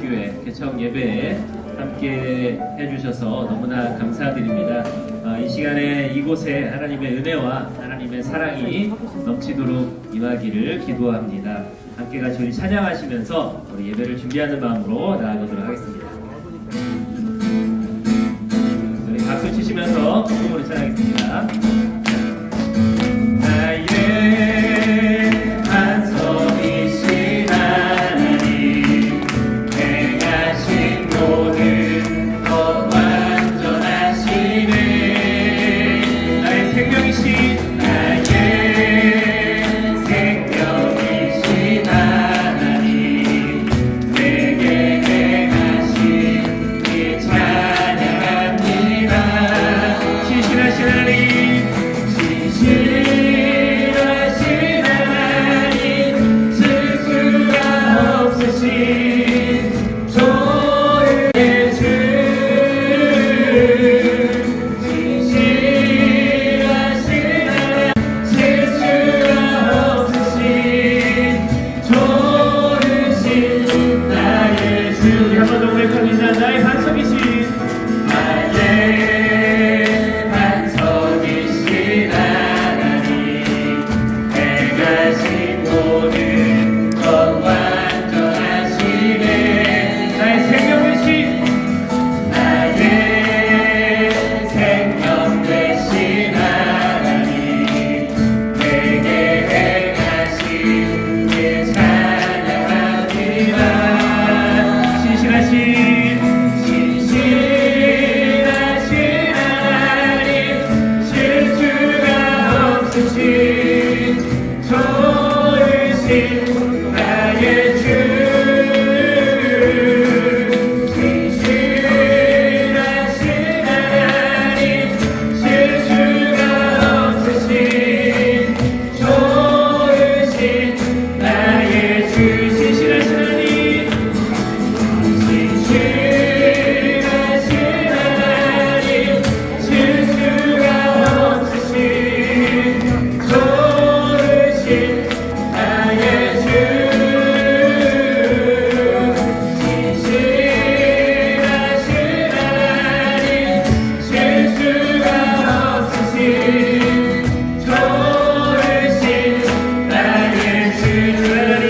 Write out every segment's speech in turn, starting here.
교회 개척 예배에 함께 해주셔서 너무나 감사드립니다. 이 시간에 이곳에 하나님의 은혜와 하나님의 사랑이 넘치도록 임하기를 기도합니다. 함께 같이 우리 찬양하시면서 우리 예배를 준비하는 마음으로 나아가도록 하겠습니다. 우리 박수 치시면서 기쁨으로 찬양하겠습니다. 나의 반석이신 하나님, 행하신 모든 것 완전하시네. 나의 생명이신 나의 생명이신 하나님, 내게 행하신 이 찬양합니다. 신실하신 하나님, 신실하신 하나님, 실수가 없으신 조의 주, 신실하신 하나님, 실수가 없으신 좋으신 나의 주. 우리 한 번 더 고백합니다. 나의 반석이신 나의 반석이신 하나님, 행하신 모든 것 완전하시네. 나의 생명 되신 나의 생명 되신 하나님, 내게 행하신 그 찬양합니다. 신실하신 하나님, 실수가 없으신 좋으신 나의 주, 신실하신 하나님, 실수가 없으신 좋으신 나의 주. 신실하신 하나님, 신실하신 하나님, 실수가 없으신 좋으신 나의 주, 신실하신 하나님, 실수가 없으신 좋으신 나의 주. 하나님,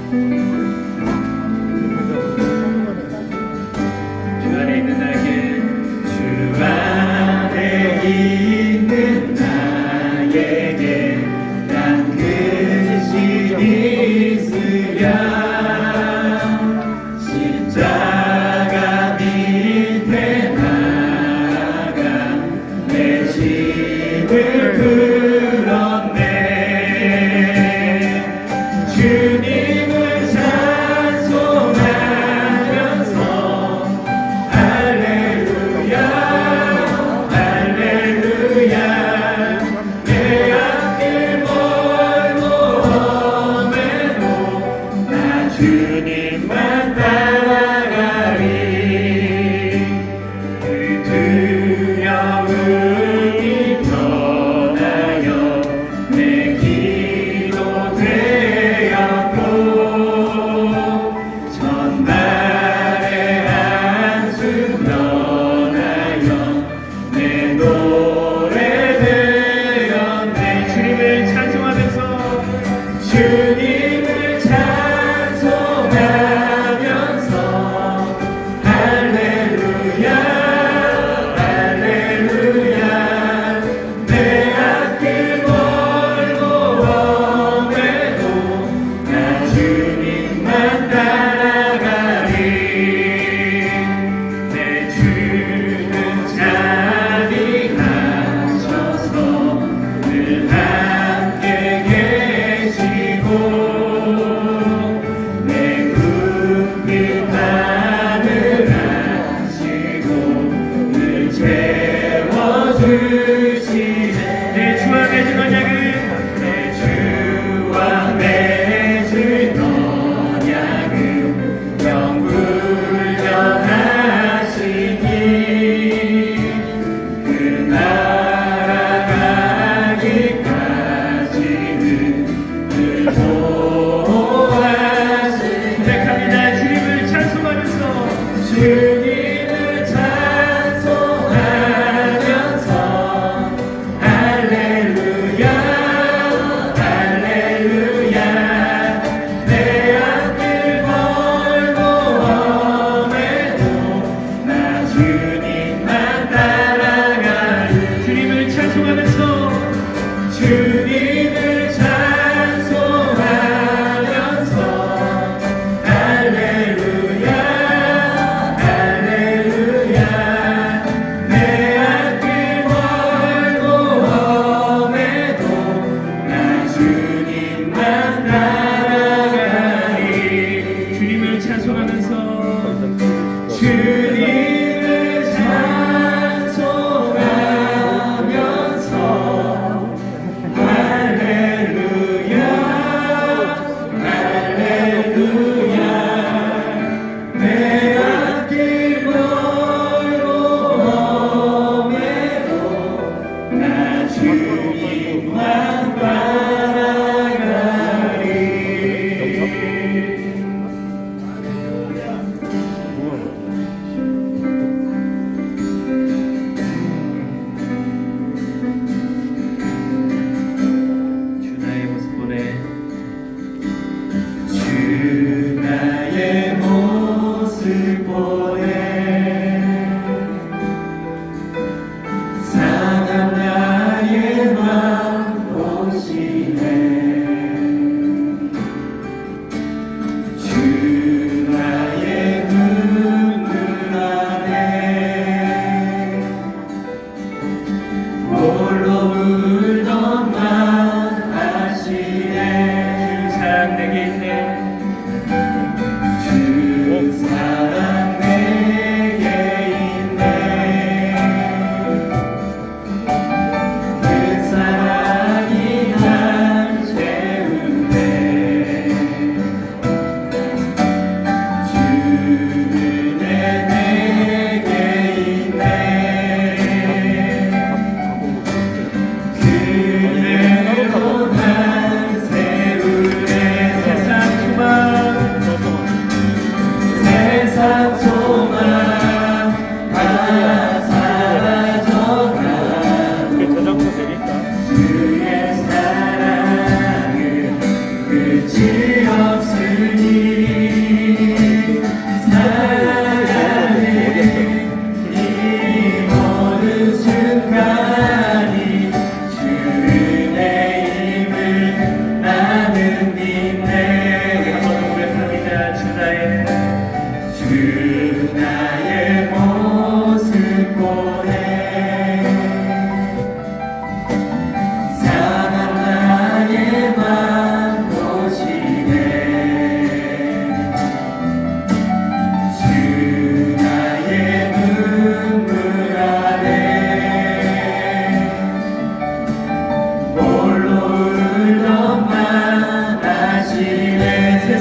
주 안에 있는 나에게 주 안에 있는 나에게 난 근심 있으랴 십자가 밑에 나가 내 짐을 풀었네 주님을 찬송하면서 할렐루야 할렐루야 내 앞길 멀고 험해도 나 주님만 따라가리 그 두려움이 떠나요 내 기도 되었고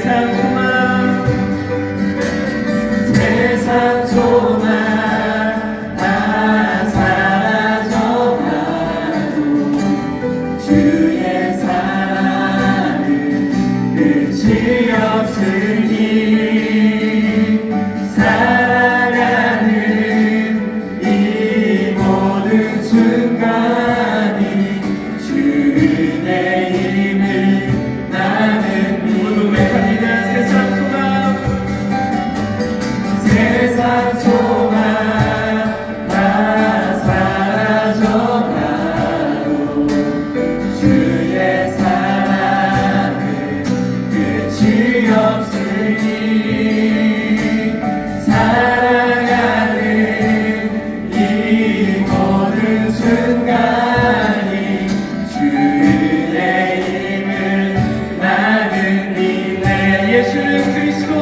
세상 소망 세상 소망 다 사라져가도 주의 사랑은 끝이 없으니 살아가는 이 모든 순간이 주의 힘을 나는 모두 고백합니다. 세상 소망 세상 소망 다 사라져가도 주의 사랑은 끝이 없으니 살아가는 이 모든 순간이 주의 힘을 나는 믿네. 예수는 그리스도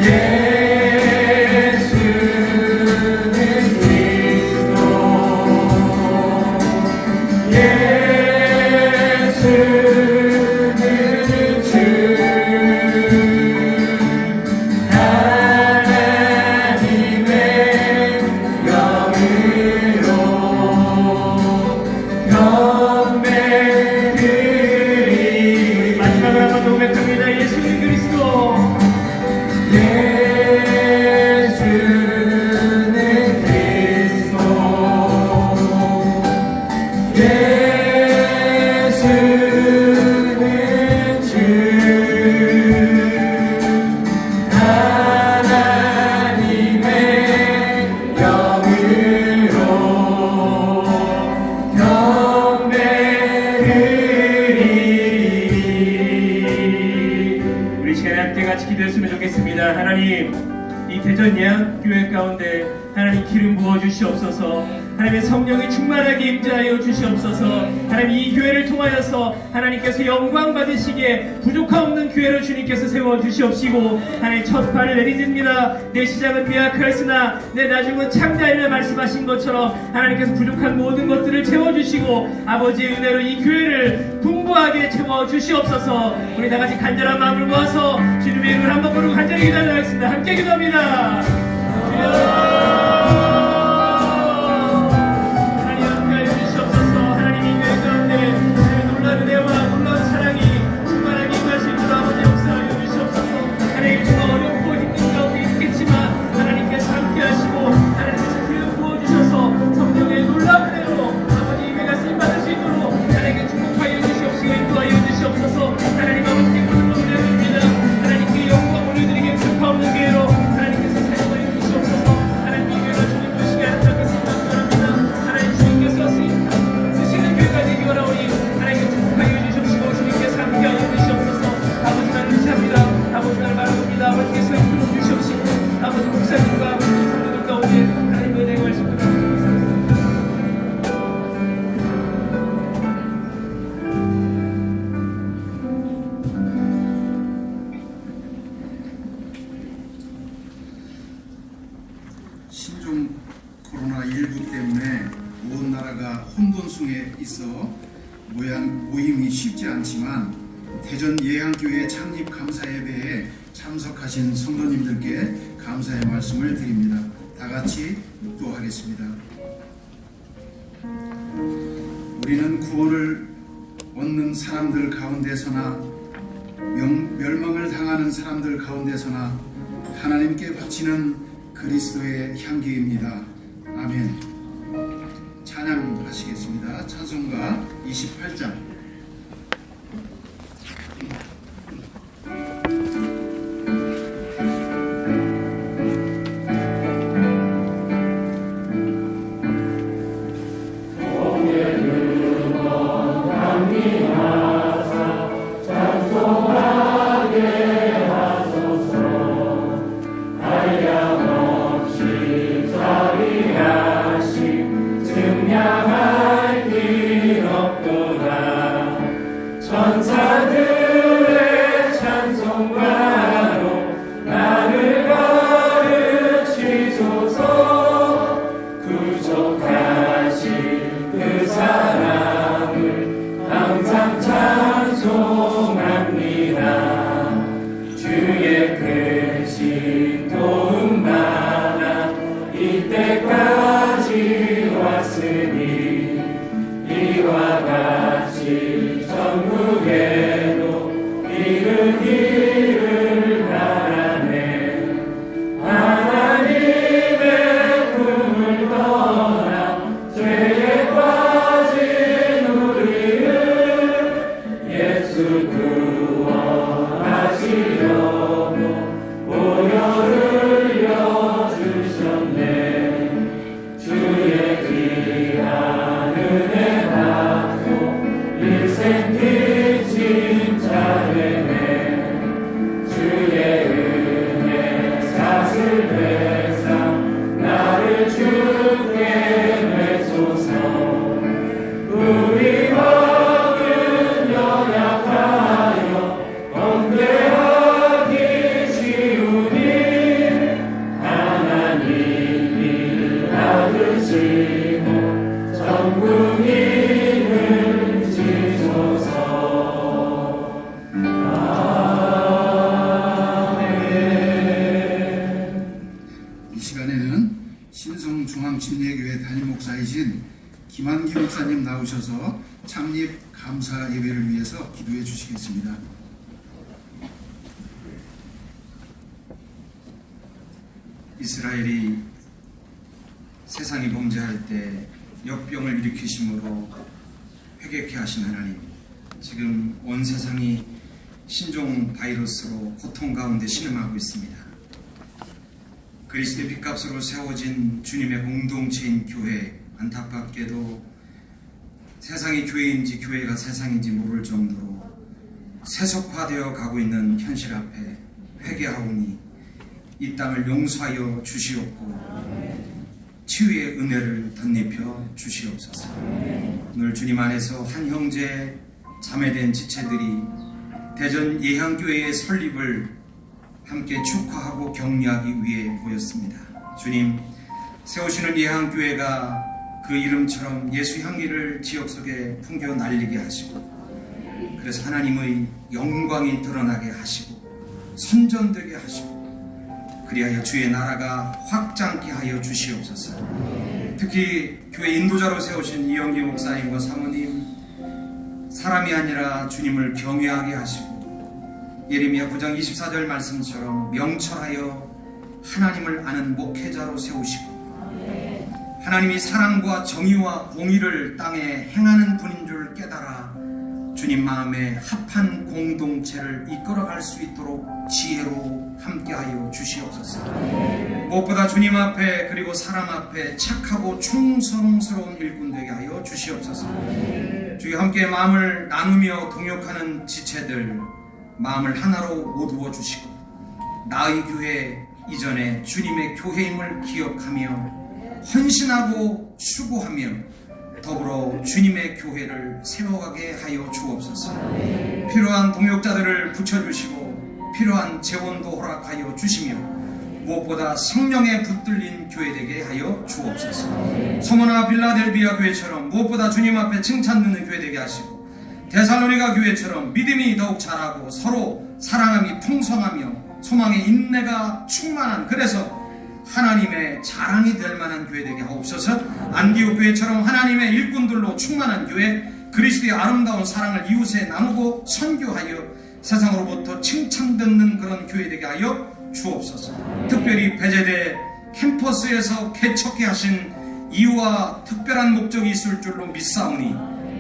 예수는 그리스도 예수는 주 하나님의 영으로 경배드리리. 마지막으로 한번 고백합니다. 예수는 그리스도 예수는 그리스도 예수는 주 하나님의 영으로 경배드리리. 우리 시간에 함께 같이 기도했으면 좋겠습니다. 하나님, 이 대전 예양교회 가운데 하나님 기름 부어 주시옵소서. 하나님의 성령이 충만하게 임재하여 주시옵소서. 하나님, 이 교회를 통하여서 하나님께서 영광 받으시기에 부족함 없는 교회로 주님께서 세워 주시옵시고, 하나님 첫 발을 내딛습니다. 내 시작은 미약하였으나 내 나중은 창자이라 말씀하신 것처럼 하나님께서 부족한 모든 것들을 채워주시고 아버지의 은혜로 이 교회를 풍부하게 채워 주시옵소서. 우리 다 같이 간절한 마음을 모아서 주님의 이름을 한번 부르고 간절히 기도하겠습니다. 함께 기도합니다. 하나님 함께하여 주시옵소서. 하나님 이 교회 가운데 하나님의 놀라운 은혜와 놀라운 사랑이 충만하게 임하실 줄 아버지 역사하여 주시옵소서. 하나님 정말 어렵고 힘든 가운데 있겠지만 하나님께서 함께하시고 하나님께서 기름 부어주셔서 성령의 놀라운 은혜로 아버지 이 교회가 쓰임받을 수 있도록 하나님께 축복하여 주시옵시고 인도하여 주시옵소서. 하나님 아버지께 모든 것을 올려드립니다. 하나님께 영광 올려드리게 부족함 없는 교회로 하나님께서 사용하여 주시옵소서. 하나님 이 교회가 주님 보시게 하는 것을 기원합니다. 하나님 주님께서 쓰시는 교회까지 기원하오니 하나님께 축복하여 주시옵시고 주님께서 함께하여 주시옵소서. 아버지만 의지합니다. 아버지만 바라봅니다. 아버지께서 힘을 주시옵시고 아버지 목사님과 아버지 성도들 가운데 하나님의 은혜가 말씀을 신종 코로나19 때문에 온 나라가 혼돈중에 있어 모임이 쉽지 않지만 대전 예양교회 창립 감사 예배에 참석하신 성도님들께 감사의 말씀을 드립니다. 다 같이 묵도하겠습니다. 우리는 구원을 얻는 사람들 가운데서나 멸망을 당하는 사람들 가운데서나 하나님께 바치는 그리스도의 향기입니다. 아멘. 찬양하시겠습니다. 찬송가 28장. 증량할 길 없도다. 길을 가라네 하나님의 품을 떠나 죄에 빠진 우리를 예수 구원하시려고 보혈을 흘려주셨네 주의 귀한 은혜 받고 일생 뒤진 자되네 주의 은혜 사슬 되사 나를 주께 내소서 우리 마음은 연약하여 범죄하기 쉬우니 하나님이 받으시고 전국인을 지소서 이 시간에는 신성중앙침례교회 담임 목사이신 김한기 목사님 나오셔서 창립 감사 예배를 위해서 기도해 주시겠습니다. 이스라엘이 세상이 범죄할 때 역병을 일으키심으로 회개케 하신 하나님, 지금 온 세상이 신종 바이러스로 고통 가운데 신음하고 있습니다. 그리스도의 핏값으로 세워진 주님의 공동체인 교회, 안타깝게도 세상이 교회인지 교회가 세상인지 모를 정도로 세속화되어 가고 있는 현실 앞에 회개하오니 이 땅을 용서하여 주시옵고 치유의 은혜를 덧입혀 주시옵소서. 오늘 주님 안에서 한 형제 자매된 지체들이 대전 예향교회의 설립을 함께 축하하고 격려하기 위해 모였습니다. 주님, 세우시는 예향교회가 그 이름처럼 예수 향기를 지역 속에 풍겨 날리게 하시고, 그래서 하나님의 영광이 드러나게 하시고 선전되게 하시고, 그리하여 주의 나라가 확장케 하여 주시옵소서. 특히 교회 인도자로 세우신 이영기 목사님과 사모님, 사람이 아니라 주님을 경외하게 하시고 예레미야 9장 24절 말씀처럼 명철하여 하나님을 아는 목회자로 세우시고, 하나님이 사랑과 정의와 공의를 땅에 행하는 분인 줄 깨달아 주님 마음에 합한 공동체를 이끌어갈 수 있도록 지혜로 함께하여 주시옵소서. 무엇보다 주님 앞에 그리고 사람 앞에 착하고 충성스러운 일꾼 되게 하여 주시옵소서. 주여 함께 마음을 나누며 동역하는 지체들 마음을 하나로 모두어 주시고, 나의 교회 이전에 주님의 교회임을 기억하며 헌신하고 수고하며 더불어 주님의 교회를 세워가게 하여 주옵소서. 필요한 동역자들을 붙여주시고 필요한 재원도 허락하여 주시며 무엇보다 성령에 붙들린 교회 되게 하여 주옵소서. 소모나 빌라델비아 교회처럼 무엇보다 주님 앞에 칭찬 듣는 교회 되게 하시고, 데살로니가 교회처럼 믿음이 더욱 자라고 서로 사랑함이 풍성하며 소망의 인내가 충만한, 그래서 하나님의 자랑이 될 만한 교회 되게 하옵소서. 안디옥 교회처럼 하나님의 일꾼들로 충만한 교회, 그리스도의 아름다운 사랑을 이웃에 나누고 선교하여 세상으로부터 칭찬 듣는 그런 교회 되게 하여 주옵소서. 특별히 배제대 캠퍼스에서 개척해 하신 이유와 특별한 목적이 있을 줄로 믿사오니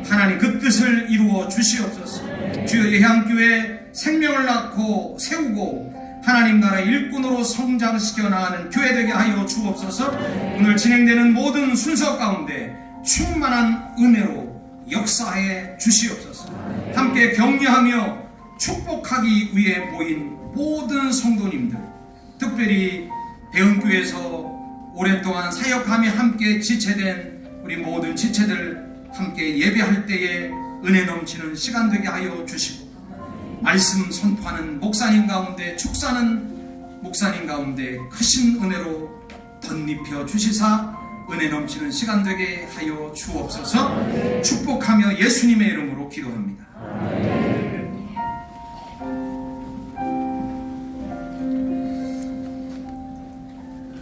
하나님 그 뜻을 이루어 주시옵소서. 주여 예향교회 생명을 낳고 세우고 하나님 나라 일꾼으로 성장시켜 나가는 교회 되게 하여 주옵소서. 오늘 진행되는 모든 순서 가운데 충만한 은혜로 역사해 주시옵소서. 함께 격려하며 축복하기 위해 모인 모든 성도님들, 특별히 대흥교회에서 오랫동안 사역하며 함께 지체된 우리 모든 지체들 함께 예배할 때에 은혜 넘치는 시간 되게 하여 주시고, 말씀 선포하는 목사님 가운데, 축사는 목사님 가운데 크신 은혜로 덧입혀 주시사 은혜 넘치는 시간 되게 하여 주옵소서. 축복하며 예수님의 이름으로 기도합니다.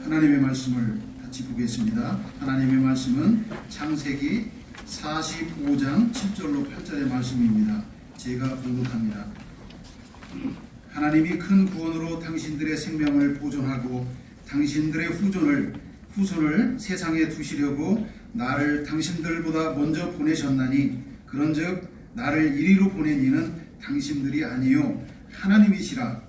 하나님의 말씀을 같이 보겠습니다. 하나님의 말씀은 창세기 45장 7절로 8절의 말씀입니다. 제가 봉독합니다. 하나님이 큰 구원으로 당신들의 생명을 보존하고 당신들의 후손을 세상에 두시려고 나를 당신들보다 먼저 보내셨나니 그런즉 나를 이리로 보낸 이는 당신들이 아니요 하나님이시라.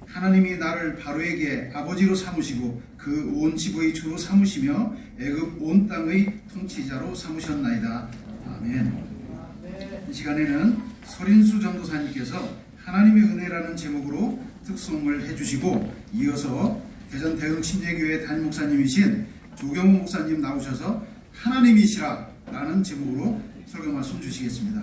하나님이 나를 바로에게 아버지로 삼으시고 그 온 지부의 주로 삼으시며 애굽 온 땅의 통치자로 삼으셨나이다. 아멘. 이 시간에는 서린수 전도사님께서 하나님의 은혜라는 제목으로 특송을 해주시고 이어서 대전 대흥침례교회 담임 목사님이신 조경호 목사님 나오셔서 하나님이시라 라는 제목으로 설교 말씀 주시겠습니다.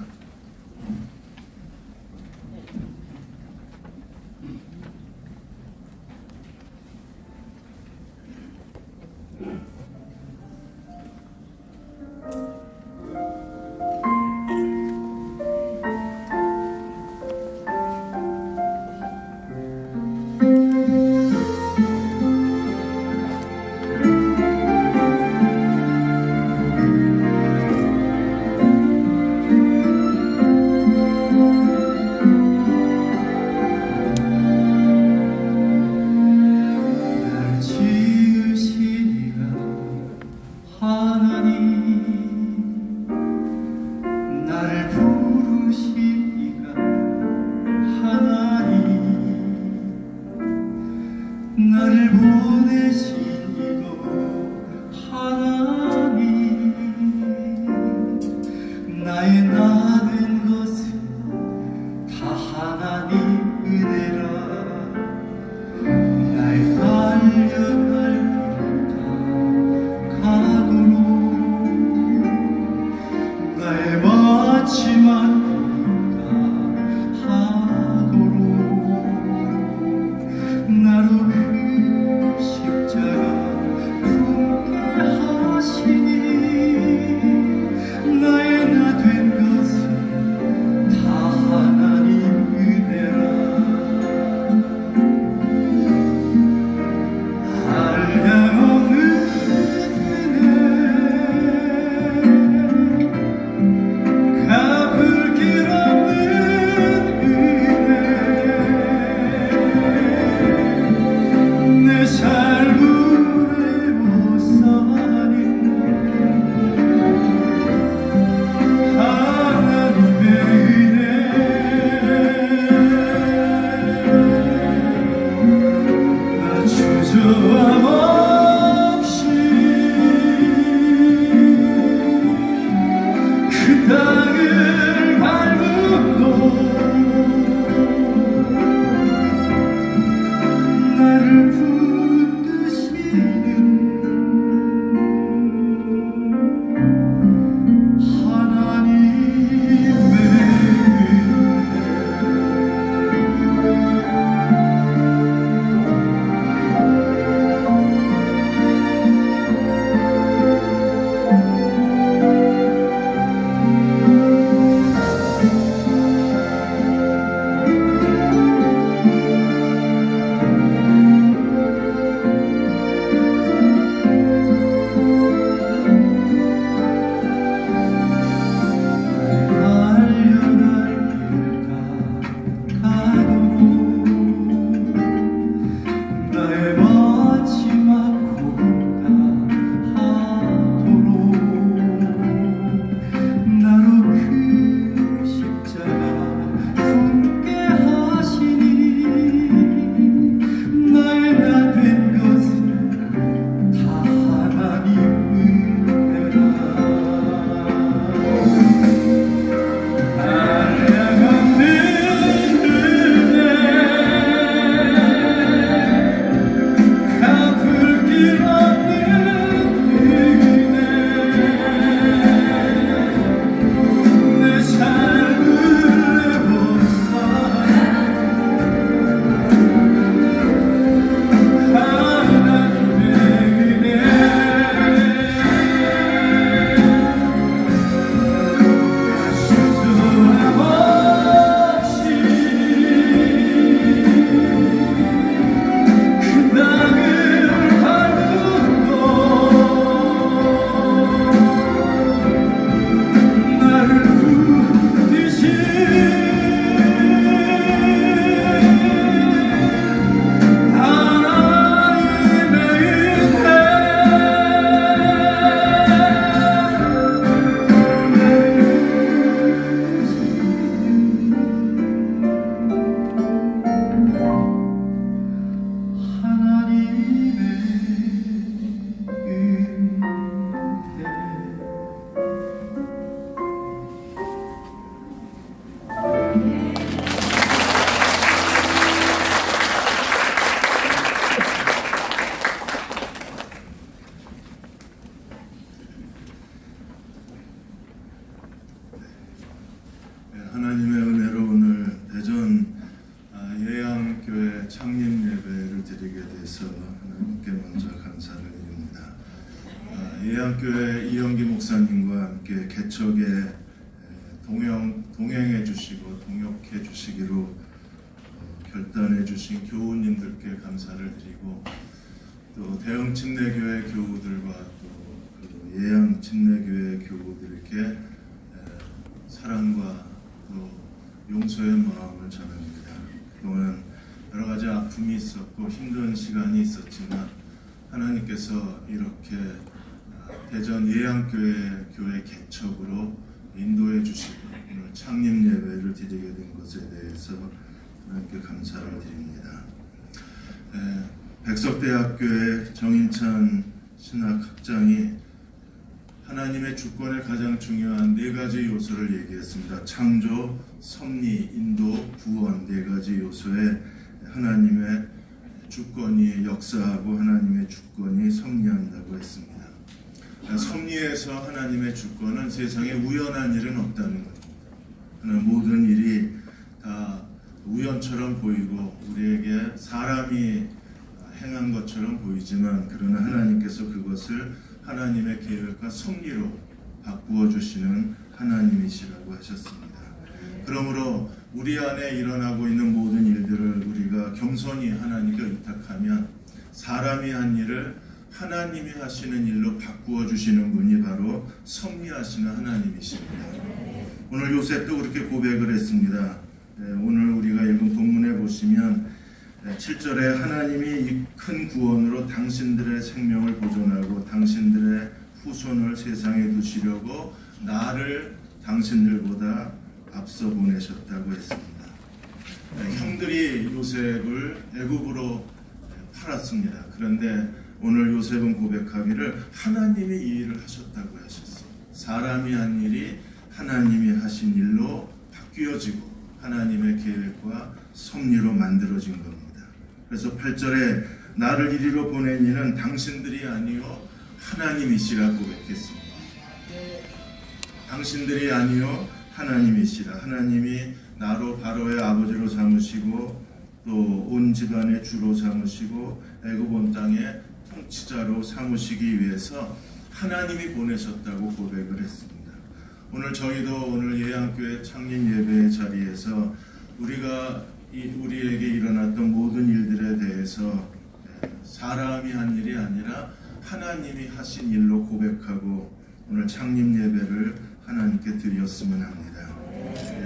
예양교회 창립 예배를 드리게 돼서 하나님께 먼저 감사를 드립니다. 예양교회 이영기 목사님과 함께 개척에 동행해 주시고 동역해 주시기로 결단해 주신 교우님들께 감사를 드리고, 또 대흥 침례교회 교우들과 또 예양 침례교회 교우들께 사랑과 또 용서의 마음을 전합니다. 그동안 여러 가지 아픔이 있었고 힘든 시간이 있었지만 하나님께서 이렇게 대전 예양교회 교회 개척으로 인도해 주시고 오늘 창립 예배를 드리게 된 것에 대해서 하나님께 감사를 드립니다. 백석대학교의 정인찬 신학학장이 하나님의 주권의 가장 중요한 네 가지 요소를 얘기했습니다. 창조, 섭리, 인도, 구원 네 가지 요소에 하나님의 주권이 역사하고 하나님의 주권이 섭리한다고 했습니다. 섭리에서 하나님의 주권은 세상에 우연한 일은 없다는 겁니다. 모든 일이 다 우연처럼 보이고 우리에게 사람이 행한 것처럼 보이지만, 그러나 하나님께서 그것을 하나님의 계획과 섭리로 바꾸어 주시는 하나님이시라고 하셨습니다. 그러므로 우리 안에 일어나고 있는 모든 일들을 우리가 겸손히 하나님께 의탁하면 사람이 한 일을 하나님이 하시는 일로 바꾸어 주시는 분이 바로 섭리하시는 하나님이십니다. 오늘 요셉도 그렇게 고백을 했습니다. 오늘 우리가 읽은 본문에 보시면 7절에 하나님이 이 큰 구원으로 당신들의 생명을 보존하고 당신들의 후손을 세상에 두시려고 나를 당신들보다 앞서 보내셨다고 했습니다. 형들이 요셉을 애굽으로 팔았습니다. 그런데 오늘 요셉은 고백하기를 하나님이 이 일을 하셨다고 하셨어요. 사람이 한 일이 하나님이 하신 일로 바뀌어지고 하나님의 계획과 섭리로 만들어진 겁니다. 그래서 8절에 나를 이리로 보낸 이는 당신들이 아니요 하나님이시라 고백했습니다. 당신들이 아니요 하나님이시라. 하나님이 나로 바로의 아버지로 삼으시고 또 온 집안의 주로 삼으시고 애굽 온 땅의 통치자로 삼으시기 위해서 하나님이 보내셨다고 고백을 했습니다. 오늘 저희도 오늘 예양교회 창립 예배의 자리에서 우리에게 일어났던 모든 일들에 대해서 사람이 한 일이 아니라 하나님이 하신 일로 고백하고 오늘 창립 예배를 하나님께 드렸으면 합니다.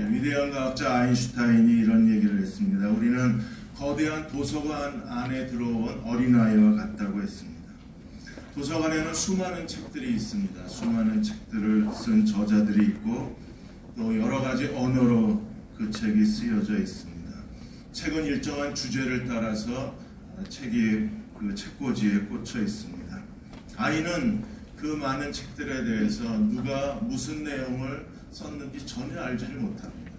위대한 과학자 아인슈타인이 이런 얘기를 했습니다. 우리는 거대한 도서관 안에 들어온 어린아이와 같다고 했습니다. 도서관에는 수많은 책들이 있습니다. 수많은 책들을 쓴 저자들이 있고 또 여러 가지 언어로 그 책이 쓰여져 있습니다. 책은 일정한 주제를 따라서 책이 그 책꽂이에 꽂혀 있습니다. 아이는 그 많은 책들에 대해서 누가 무슨 내용을 썼는지 전혀 알지를 못합니다.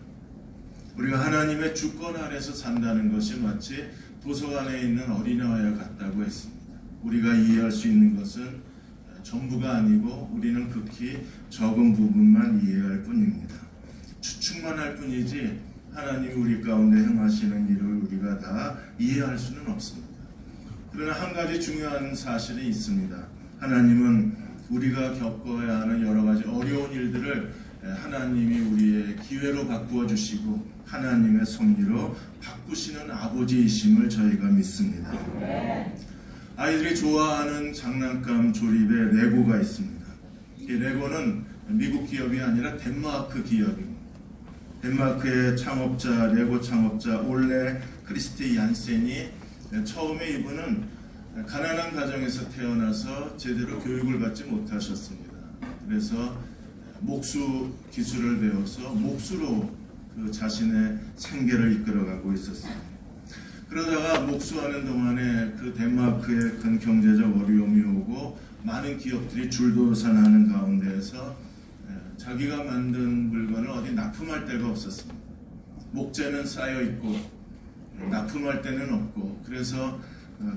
우리가 하나님의 주권 아래서 산다는 것이 마치 도서관에 있는 어린아이와 같다고 했습니다. 우리가 이해할 수 있는 것은 전부가 아니고 우리는 극히 적은 부분만 이해할 뿐입니다. 추측만 할 뿐이지 하나님이 우리 가운데 행하시는 일을 우리가 다 이해할 수는 없습니다. 그러나 한 가지 중요한 사실이 있습니다. 하나님은 우리가 겪어야 하는 여러 가지 어려운 일들을 하나님이 우리의 기회로 바꾸어 주시고 하나님의 섭리로 바꾸시는 아버지이심을 저희가 믿습니다. 아이들이 좋아하는 장난감 조립에 레고가 있습니다. 이 레고는 미국 기업이 아니라 덴마크 기업입니다. 덴마크의 창업자, 레고 창업자 올레 크리스티 얀센이 처음에 이분은 가난한 가정에서 태어나서 제대로 교육을 받지 못하셨습니다. 그래서 목수 기술을 배워서 목수로 그 자신의 생계를 이끌어가고 있었습니다. 그러다가 목수하는 동안에 그 덴마크의 큰 경제적 어려움이 오고 많은 기업들이 줄도산하는 가운데에서 자기가 만든 물건을 어디 납품할 데가 없었습니다. 목재는 쌓여 있고 납품할 데는 없고, 그래서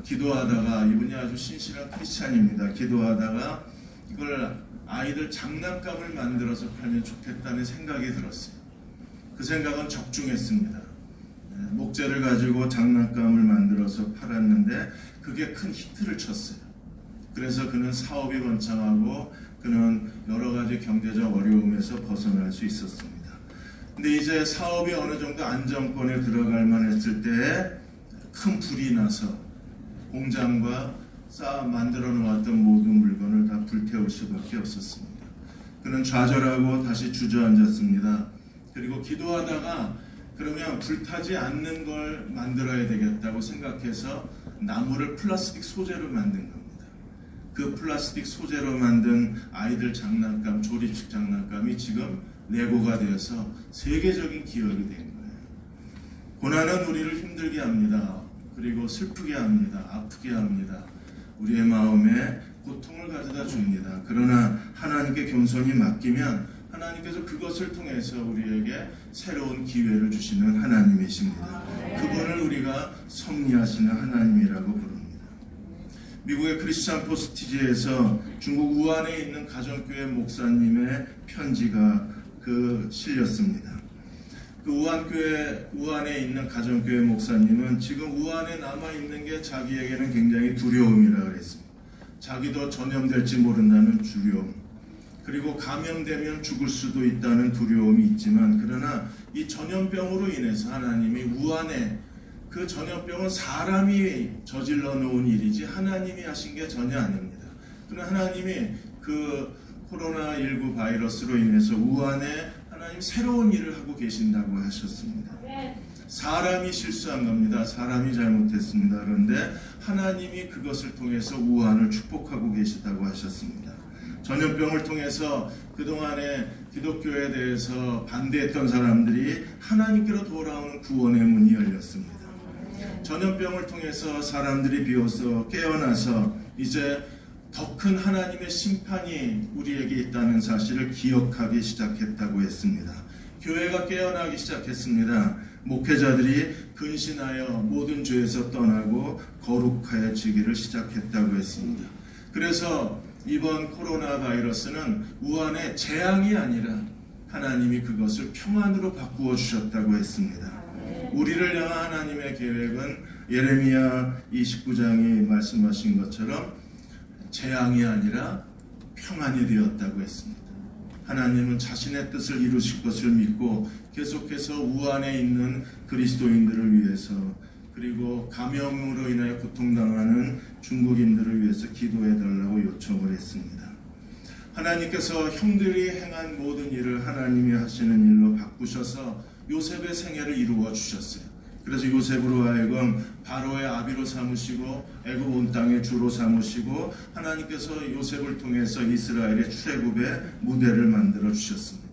기도하다가, 이분이 아주 신실한 크리스찬입니다. 기도하다가 이걸 아이들 장난감을 만들어서 팔면 좋겠다는 생각이 들었어요. 그 생각은 적중했습니다. 목재를 가지고 장난감을 만들어서 팔았는데 그게 큰 히트를 쳤어요. 그래서 그는 사업이 번창하고 그는 여러 가지 경제적 어려움에서 벗어날 수 있었습니다. 근데 이제 사업이 어느 정도 안정권에 들어갈 만했을 때 큰 불이 나서 공장과 만들어 놓았던 모든 물건을 다 불태울 수밖에 없었습니다. 그는 좌절하고 다시 주저앉았습니다. 그리고 기도하다가 그러면 불타지 않는 걸 만들어야 되겠다고 생각해서 나무를 플라스틱 소재로 만든 겁니다. 그 플라스틱 소재로 만든 아이들 장난감, 조립식 장난감이 지금 레고가 되어서 세계적인 기업이 된 거예요. 고난은 우리를 힘들게 합니다. 그리고 슬프게 합니다. 아프게 합니다. 우리의 마음에 고통을 가져다 줍니다. 그러나 하나님께 겸손히 맡기면 하나님께서 그것을 통해서 우리에게 새로운 기회를 주시는 하나님이십니다. 그분을 우리가 섭리하시는 하나님이라고 부릅니다. 미국의 크리스찬 포스티지에서 중국 우한에 있는 가정교회 목사님의 편지가 실렸습니다. 그 우한에 있는 가정교회 목사님은 지금 우한에 남아있는 게 자기에게는 굉장히 두려움이라 그랬습니다. 자기도 전염될지 모른다는 두려움, 그리고 감염되면 죽을 수도 있다는 두려움이 있지만, 그러나 이 전염병으로 인해서 하나님이 우한에, 그 전염병은 사람이 저질러 놓은 일이지 하나님이 하신 게 전혀 아닙니다. 그러나 하나님이 그 코로나19 바이러스로 인해서 우한에 하나님 새로운 일을 하고 계신다고 하셨습니다. 사람이 실수한 겁니다. 사람이 잘못했습니다. 그런데 하나님이 그것을 통해서 우한을 축복하고 계시다고 하셨습니다. 전염병을 통해서 그동안에 기독교에 대해서 반대했던 사람들이 하나님께로 돌아오는 구원의 문이 열렸습니다. 전염병을 통해서 사람들이 비로소 깨어나서 이제 더 큰 하나님의 심판이 우리에게 있다는 사실을 기억하기 시작했다고 했습니다. 교회가 깨어나기 시작했습니다. 목회자들이 근신하여 모든 죄에서 떠나고 거룩하여지기를 시작했다고 했습니다. 그래서 이번 코로나 바이러스는 우한의 재앙이 아니라 하나님이 그것을 평안으로 바꾸어 주셨다고 했습니다. 우리를 향한 하나님의 계획은 예레미야 29장이 말씀하신 것처럼 재앙이 아니라 평안이 되었다고 했습니다. 하나님은 자신의 뜻을 이루실 것을 믿고 계속해서 우한에 있는 그리스도인들을 위해서, 그리고 감염으로 인하여 고통당하는 중국인들을 위해서 기도해달라고 요청을 했습니다. 하나님께서 형들이 행한 모든 일을 하나님이 하시는 일로 바꾸셔서 요셉의 생애를 이루어 주셨어요. 그래서 요셉으로 하여금 바로의 아비로 삼으시고 애굽 온 땅의 주로 삼으시고 하나님께서 요셉을 통해서 이스라엘의 출애굽의 무대를 만들어 주셨습니다.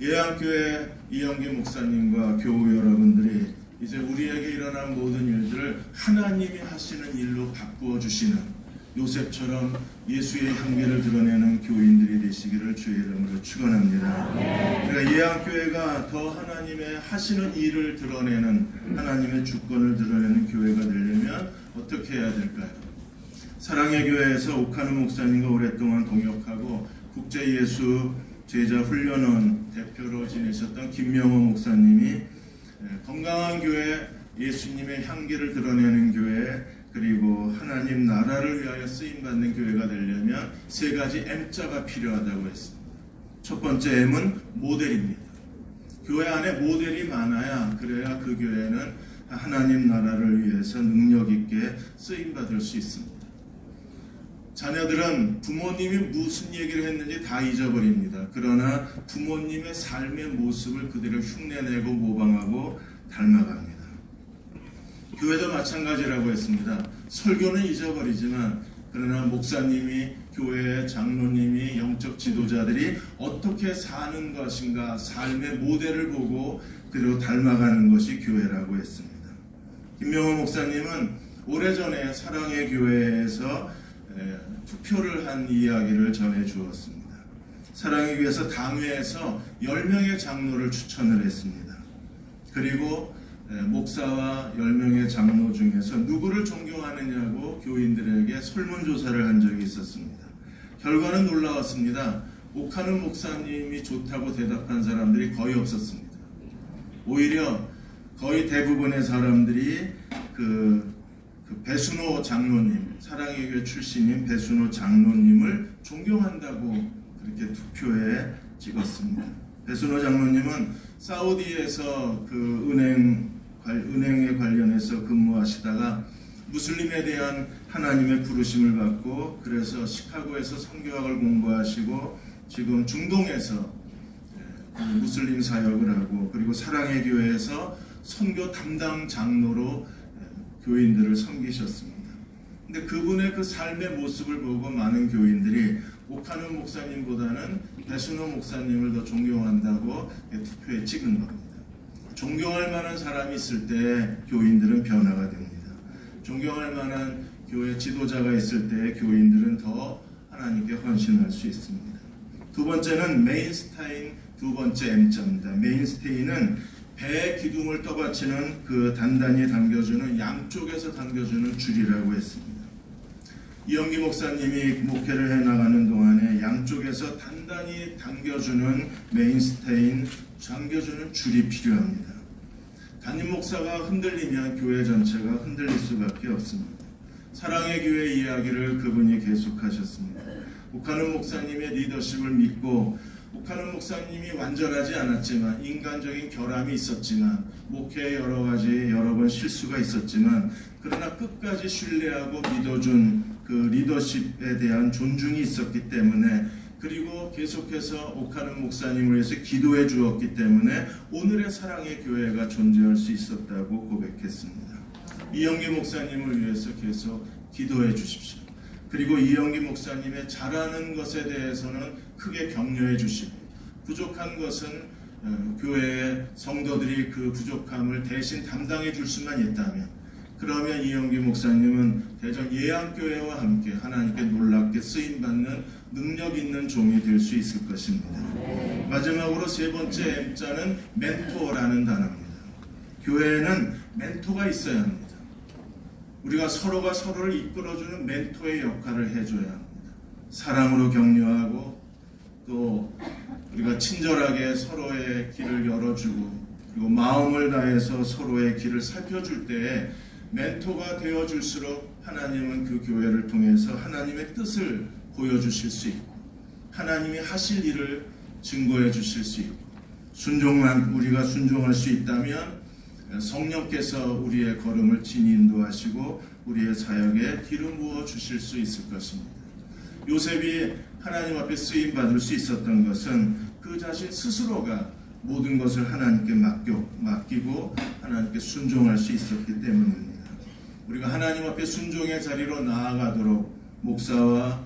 예양교회 이영기 목사님과 교우 여러분들이 이제 우리에게 일어난 모든 일들을 하나님이 하시는 일로 바꾸어 주시는 요셉처럼 예수의 향기를 드러내는 교인들이 되시기를 주의 이름으로 축원합니다. 그러니까 예양교회가 더 하나님의 하시는 일을 드러내는, 하나님의 주권을 드러내는 교회가 되려면 어떻게 해야 될까요? 사랑의 교회에서 옥하는 목사님과 오랫동안 동역하고 국제예수 제자 훈련원 대표로 지내셨던 김명호 목사님이 건강한 교회, 예수님의 향기를 드러내는 교회, 그리고 하나님 나라를 위하여 쓰임받는 교회가 되려면 세 가지 M자가 필요하다고 했습니다. 첫 번째 M은 모델입니다. 교회 안에 모델이 많아야, 그래야 그 교회는 하나님 나라를 위해서 능력 있게 쓰임받을 수 있습니다. 자녀들은 부모님이 무슨 얘기를 했는지 다 잊어버립니다. 그러나 부모님의 삶의 모습을 그대로 흉내내고 모방하고 닮아갑니다. 교회도 마찬가지라고 했습니다. 설교는 잊어버리지만, 그러나 목사님이, 교회의 장로님이, 영적 지도자들이 어떻게 사는 것인가, 삶의 모델을 보고 그대로 닮아가는 것이 교회라고 했습니다. 김명호 목사님은 오래전에 사랑의 교회에서 투표를 한 이야기를 전해 주었습니다. 사랑의 교회에서 당회에서 10명의 장로를 추천을 했습니다. 그리고 목사와 10명의 장로 중에서 누구를 존경하느냐고 교인들에게 설문조사를 한 적이 있었습니다. 결과는 놀라웠습니다. 옥하는 목사님이 좋다고 대답한 사람들이 거의 없었습니다. 오히려 거의 대부분의 사람들이 그 배순호 장로님, 사랑의 교회 출신인 배순호 장로님을 존경한다고 그렇게 투표에 찍었습니다. 배순호 장로님은 사우디에서 그 은행에 관련해서 근무하시다가 무슬림에 대한 하나님의 부르심을 받고 그래서 시카고에서 선교학을 공부하시고 지금 중동에서 무슬림 사역을 하고 그리고 사랑의 교회에서 선교 담당 장로로 교인들을 섬기셨습니다. 근데 그분의 그 삶의 모습을 보고 많은 교인들이 오카는 목사님보다는 배순호 목사님을 더 존경한다고 투표에 찍은 겁니다. 존경할 만한 사람이 있을 때 교인들은 변화가 됩니다. 존경할 만한 교회 지도자가 있을 때 교인들은 더 하나님께 헌신할 수 있습니다. 두 번째는 메인스타인 두 번째 M자입니다. 메인스테인은 배의 기둥을 떠받치는 그 단단히 당겨주는 양쪽에서 당겨주는 줄이라고 했습니다. 이영기 목사님이 목회를 해나가는 동안에 양쪽에서 단단히 당겨주는 메인스테인, 당겨주는 줄이 필요합니다. 담임 목사가 흔들리면 교회 전체가 흔들릴 수밖에 없습니다. 사랑의 교회 이야기를 그분이 계속하셨습니다. 오카는 목사님의 리더십을 믿고 오카는 목사님이 완전하지 않았지만 인간적인 결함이 있었지만 목회에 여러 번 실수가 있었지만 그러나 끝까지 신뢰하고 믿어준 그 리더십에 대한 존중이 있었기 때문에 그리고 계속해서 오카는 목사님을 위해서 기도해 주었기 때문에 오늘의 사랑의 교회가 존재할 수 있었다고 고백했습니다. 이영기 목사님을 위해서 계속 기도해 주십시오. 그리고 이영기 목사님의 잘하는 것에 대해서는 크게 격려해 주시고 부족한 것은 교회의 성도들이 그 부족함을 대신 담당해 줄 수만 있다면 그러면 이영기 목사님은 대전 예양교회와 함께 하나님께 놀랍게 쓰임받는 능력 있는 종이 될 수 있을 것입니다. 마지막으로 세 번째 M자는 멘토라는 단어입니다. 교회에는 멘토가 있어야 합니다. 우리가 서로가 서로를 이끌어주는 멘토의 역할을 해줘야 합니다. 사랑으로 격려하고 또 우리가 친절하게 서로의 길을 열어주고 그리고 마음을 다해서 서로의 길을 살펴줄 때에 멘토가 되어줄수록 하나님은 그 교회를 통해서 하나님의 뜻을 보여주실 수 있고 하나님이 하실 일을 증거해 주실 수 있고 우리가 순종할 수 있다면 성령께서 우리의 걸음을 친히 인도하시고 우리의 사역에 기름 부어 주실 수 있을 것입니다. 요셉이 하나님 앞에 쓰임 받을 수 있었던 것은 그 자신 스스로가 모든 것을 하나님께 맡기고 하나님께 순종할 수 있었기 때문입니다. 우리가 하나님 앞에 순종의 자리로 나아가도록 목사와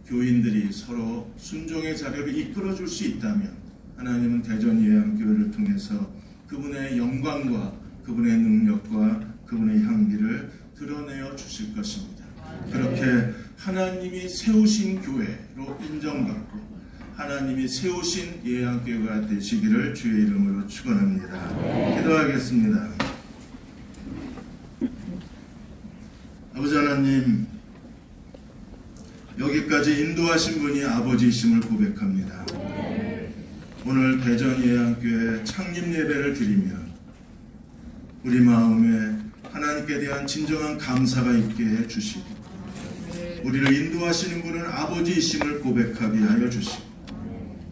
교인들이 서로 순종의 자리로 이끌어 줄 수 있다면 하나님은 대전 예양교회를 통해서 그분의 영광과 그분의 능력과 그분의 향기를 드러내어 주실 것입니다. 그렇게 하나님이 세우신 교회로 인정받고 하나님이 세우신 예양교회가 되시기를 주의 이름으로 축원합니다. 기도하겠습니다. 아버지 하나님, 여기까지 인도하신 분이 아버지이심을 고백합니다. 오늘 대전 예양교회 창립 예배를 드리며 우리 마음에 하나님께 대한 진정한 감사가 있게 해주시고 우리를 인도하시는 분은 아버지이심을 고백하게 하여 주시고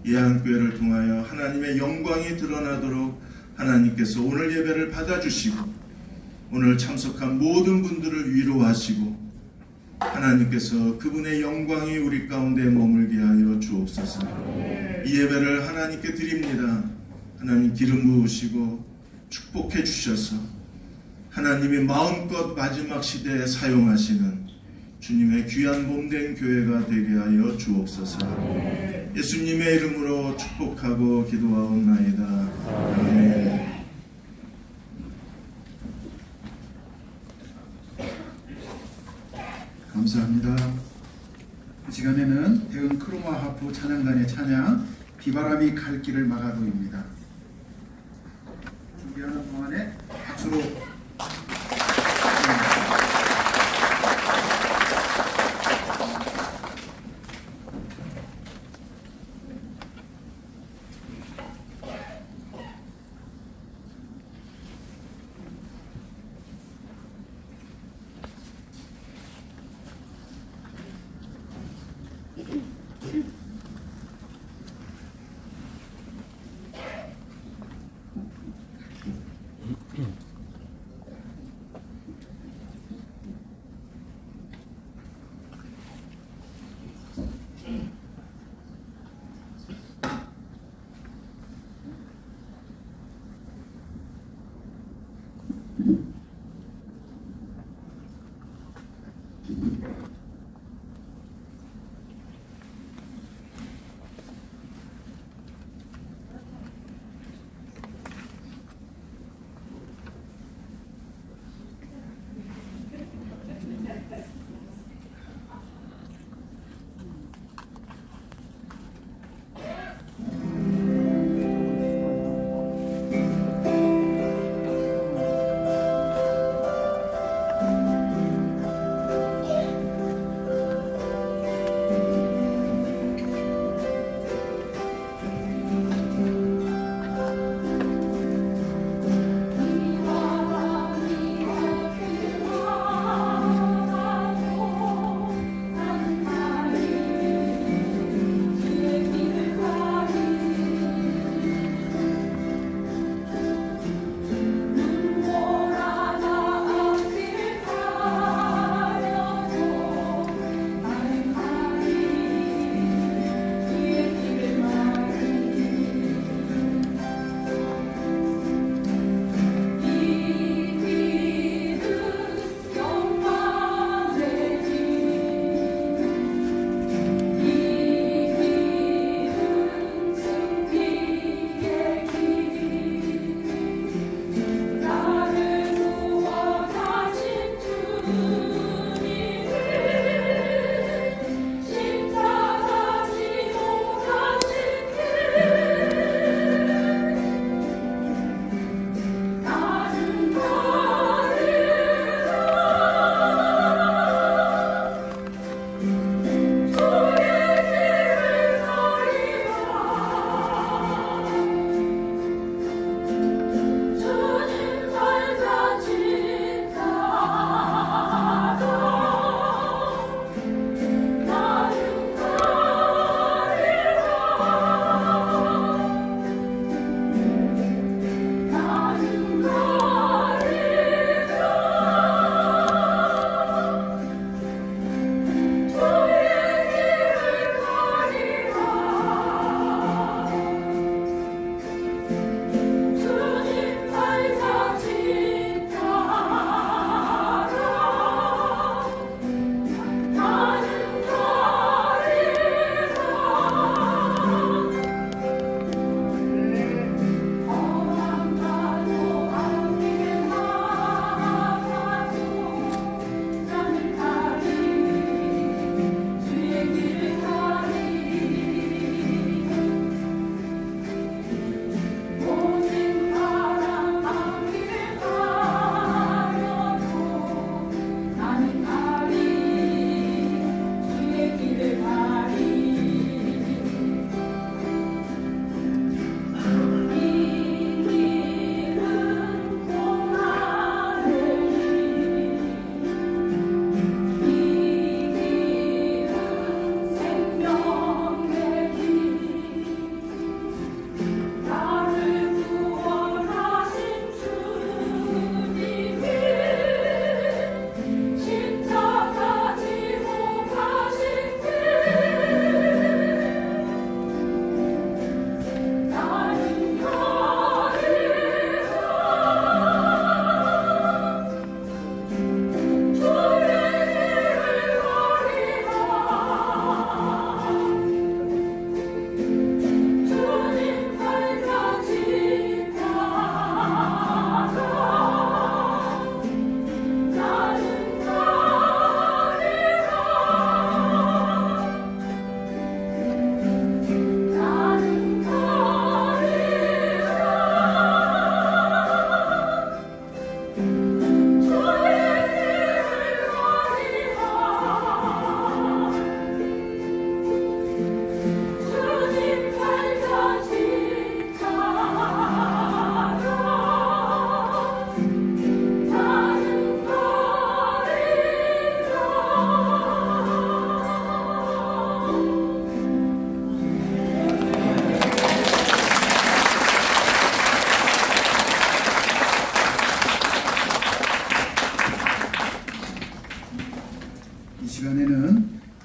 예양교회를 통하여 하나님의 영광이 드러나도록 하나님께서 오늘 예배를 받아주시고 오늘 참석한 모든 분들을 위로하시고 하나님께서 그분의 영광이 우리 가운데 머물게 하여 주옵소서. 이 예배를 하나님께 드립니다. 하나님 기름 부으시고 축복해 주셔서 하나님이 마음껏 마지막 시대에 사용하시는 주님의 귀한 몸된 교회가 되게 하여 주옵소서. 예수님의 이름으로 축복하고 기도하옵나이다. 아멘. 감사합니다. 이 시간에는 대은 크로마 하프 찬양단의 찬양 비바람이 갈 길을 막아도입니다. 준비하는 동안에 박수로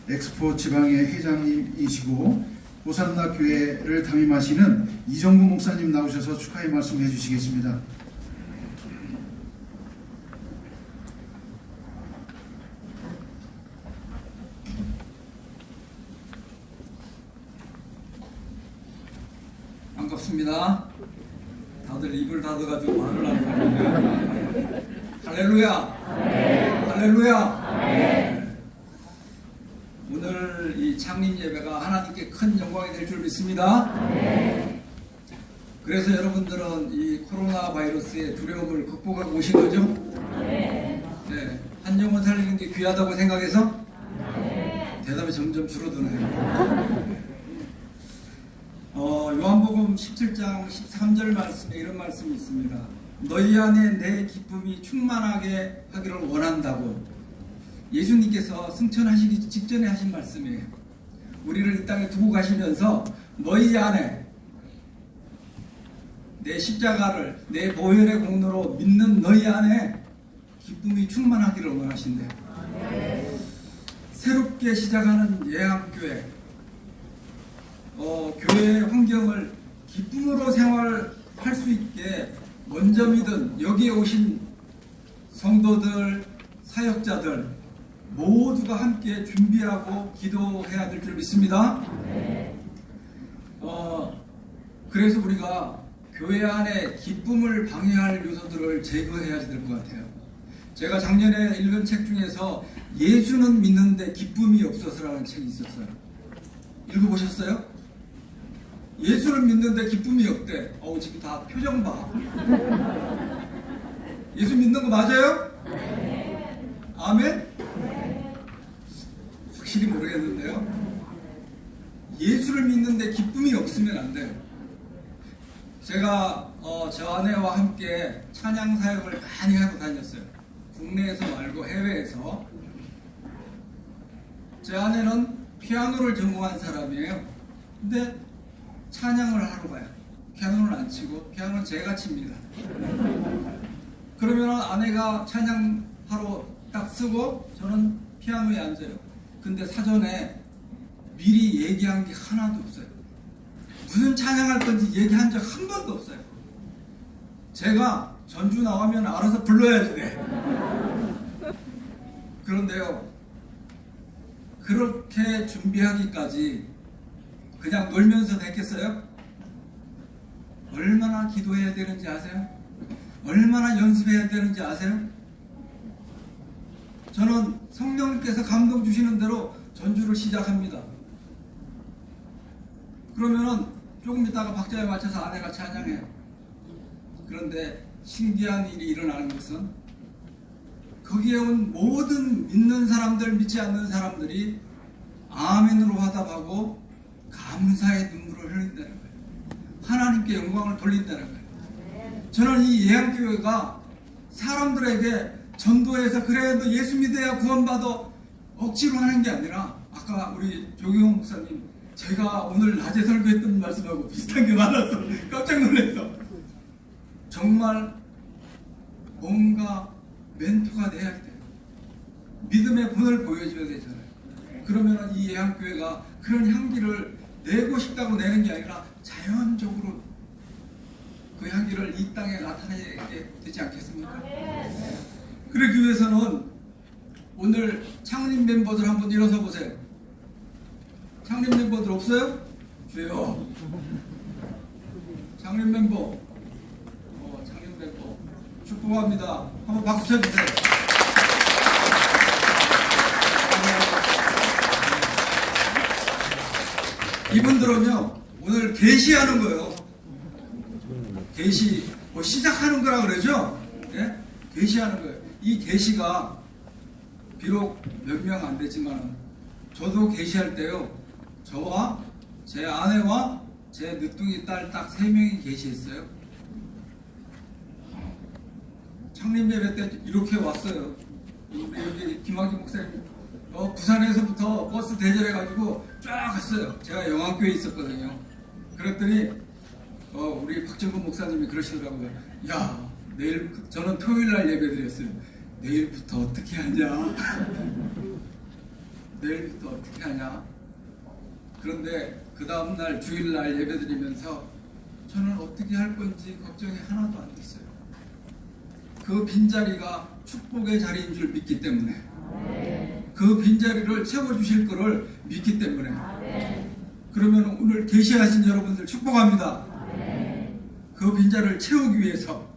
엑스포 지방의 회장님이시고 호산나 교회를 담임하시는 이정구 목사님 나오셔서 축하의 말씀 해주시겠습니다. 반갑습니다. 다들 입을 닫아가지고 말을 안 하는데 할렐루야. 할렐루야. 오늘 이 창립 예배가 하나님께 큰 영광이 될 줄 믿습니다. 그래서 여러분들은 이 코로나 바이러스의 두려움을 극복하고 오신 거죠? 네. 한 영혼 살리는 게 귀하다고 생각해서? 대답이 점점 줄어드네요. 요한복음 17장 13절 말씀에 이런 말씀이 있습니다. 너희 안에 내 기쁨이 충만하게 하기를 원한다고 예수님께서 승천하시기 직전에 하신 말씀이에요. 우리를 이 땅에 두고 가시면서 너희 안에 내 십자가를 내 보혈의 공로로 믿는 너희 안에 기쁨이 충만하기를 원하신대요. 새롭게 시작하는 예한교회 교회의 환경을 기쁨으로 생활할 수 있게 먼저 믿은 여기에 오신 성도들, 사역자들 모두가 함께 준비하고 기도해야 될 줄 믿습니다. 그래서 우리가 교회 안에 기쁨을 방해할 요소들을 제거해야 될 것 같아요. 제가 작년에 읽은 책 중에서 예수는 믿는데 기쁨이 없어서라는 책이 있었어요. 읽어보셨어요? 예수를 믿는데 기쁨이 없대. 지금 다 표정 봐. 예수 믿는 거 맞아요? 아멘? 확실히 모르겠는데요. 예수를 믿는데 기쁨이 없으면 안 돼요. 제가 저 아내와 함께 찬양 사역을 많이 하고 다녔어요. 국내에서 말고 해외에서. 제 아내는 피아노를 전공한 사람이에요. 근데 찬양을 하러 가요. 피아노는 안 치고 피아노는 제가 칩니다. 그러면 아내가 찬양하러 딱 쓰고 저는 피아노에 앉아요. 근데 사전에 미리 얘기한 게 하나도 없어요. 무슨 찬양할 건지 얘기한 적 한 번도 없어요. 제가 전주 나가면 알아서 불러야지 돼. 그런데요, 그렇게 준비하기까지 그냥 놀면서 됐겠어요? 얼마나 기도해야 되는지 아세요? 얼마나 연습해야 되는지 아세요? 저는 성령님께서 감동 주시는 대로 전주를 시작합니다. 그러면은 조금 있다가 박자에 맞춰서 아내가 찬양해요. 그런데 신기한 일이 일어나는 것은 거기에 온 모든 믿는 사람들, 믿지 않는 사람들이 아멘으로 화답하고 감사의 눈물을 흘린다는 거예요. 하나님께 영광을 돌린다는 거예요. 저는 이 예한교회가 사람들에게 전도해서 그래 너 예수 믿어야 구원받아 억지로 하는 게 아니라 아까 우리 조경호 목사님 제가 오늘 낮에 설교했던 말씀하고 비슷한 게 많아서 깜짝 놀랐어. 정말 뭔가 멘토가 돼야 돼요. 믿음의 본을 보여줘야 되잖아요. 그러면 이 예한교회가 그런 향기를 내고 싶다고 내는 게 아니라 자연적으로 그 향기를 이 땅에 나타내게 되지 않겠습니까? 그러기 위해서는 오늘 창립 멤버들 한번 일어서 보세요. 창립 멤버들 없어요? 주여. 창립 멤버. 창립 멤버. 축복합니다. 한번 박수 쳐주세요. 이분들은요, 오늘 계시하는 거예요. 계시, 시작하는 거라 그러죠? 예? 계시하는 거예요. 이 계시가 비록 몇 명 안 되지만 저도 계시할 때요, 저와 제 아내와 제 늦둥이 딸 딱 3명이 계시했어요. 창립 예배 때 이렇게 왔어요. 여기 김학기 목사님 부산에서부터 버스 대절해가지고 쫙 갔어요. 제가 영암교회에 있었거든요. 그랬더니 우리 박정근 목사님이 그러시더라고요. 야, 내일 저는 토요일날 예배 드렸어요. 내일부터 어떻게 하냐? 내일부터 어떻게 하냐? 그런데 그 다음날 주일날 예배 드리면서 저는 어떻게 할 건지 걱정이 하나도 안 됐어요. 그 빈자리가 축복의 자리인 줄 믿기 때문에, 그 빈자리를 채워주실 거를 믿기 때문에. 그러면 오늘 계시하신 여러분들 축복합니다. 그 빈자를 채우기 위해서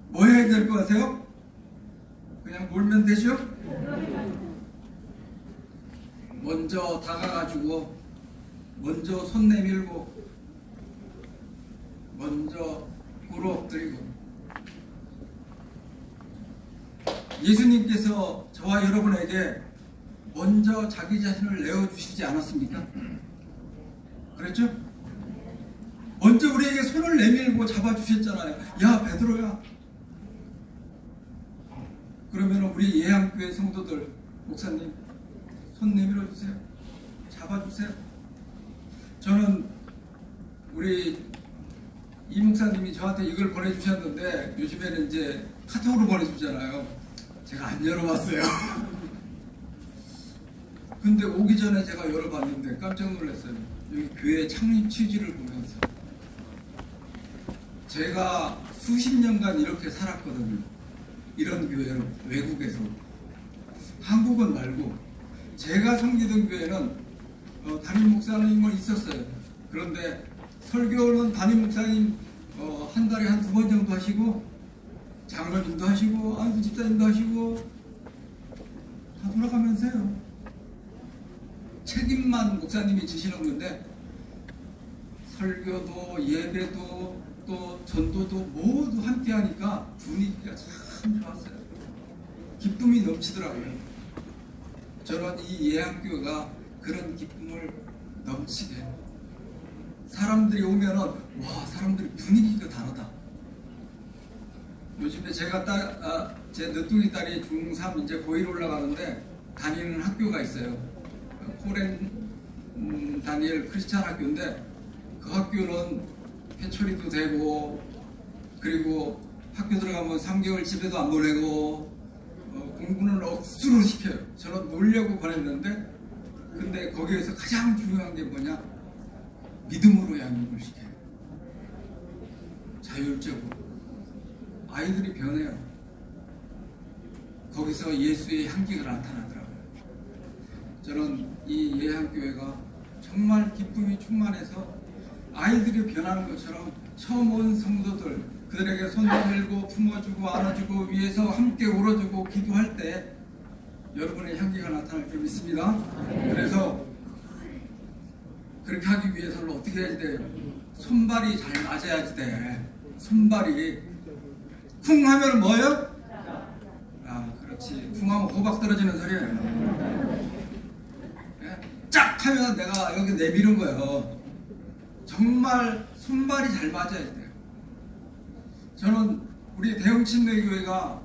뭐 해야 될 것 같아요? 그냥 놀면 되죠? 먼저 다가가지고 먼저 손 내밀고 먼저 꿇어 엎드리고 예수님께서 저와 여러분에게 먼저 자기 자신을 내어주시지 않았습니까? 그랬죠? 먼저 우리에게 손을 내밀고 잡아주셨잖아요. 야 베드로야. 그러면 우리 예양교회 성도들 목사님 손 내밀어 주세요. 잡아주세요. 저는 우리 이 목사님이 저한테 이걸 보내주셨는데 요즘에는 이제 카톡으로 보내주잖아요. 제가 안 열어봤어요. 근데 오기 전에 제가 열어봤는데 깜짝 놀랐어요. 여기 교회 창립 취지를 보면서 제가 수십 년간 이렇게 살았거든요. 이런 교회로 외국에서 한국은 말고 제가 섬기던 교회는 담임 목사님은 있었어요. 그런데 설교는 담임 목사님 한 달에 한 2번 정도 하시고 장로님도 하시고 안수 집사님도 하시고 다 돌아가면서요. 책임만 목사님이 지시는 건데 설교도 예배도 또 전도도 모두 함께 하니까 분위기가 참 좋았어요. 기쁨이 넘치더라고요. 저는 이 예양교가 그런 기쁨을 넘치게 해요. 사람들이 오면은 와 사람들이 분위기가 다르다. 요즘에 제가 제 늦둥이 딸이 중3 이제 고1 올라가는데 다니는 학교가 있어요. 코렌 다니엘 크리스찬 학교인데 그 학교는 회초리도 되고 그리고 학교 들어가면 3개월 집에도 안 보내고 공부는 억수로 시켜요. 저는 놀려고 보냈는데 근데 거기에서 가장 중요한 게 뭐냐? 믿음으로 양육을 시켜요. 자율적으로. 아이들이 변해요. 거기서 예수의 향기가 나타나더라고요. 저는 이 예향교회가 정말 기쁨이 충만해서 아이들이 변하는 것처럼 처음 온 성도들 그들에게 손 내밀고 품어주고 안아주고 위에서 함께 울어주고 기도할 때 여러분의 향기가 나타날 줄 믿습니다. 그래서 그렇게 하기 위해서는 어떻게 해야 돼요? 손발이 잘 맞아야지 돼. 손발이 쿵 하면 뭐예요? 아 그렇지. 쿵 하면 호박 떨어지는 소리예요. 짝 하면 내가 여기 내미는 거예요. 정말 손발이 잘 맞아야 돼요. 저는 우리 대흥침례교회가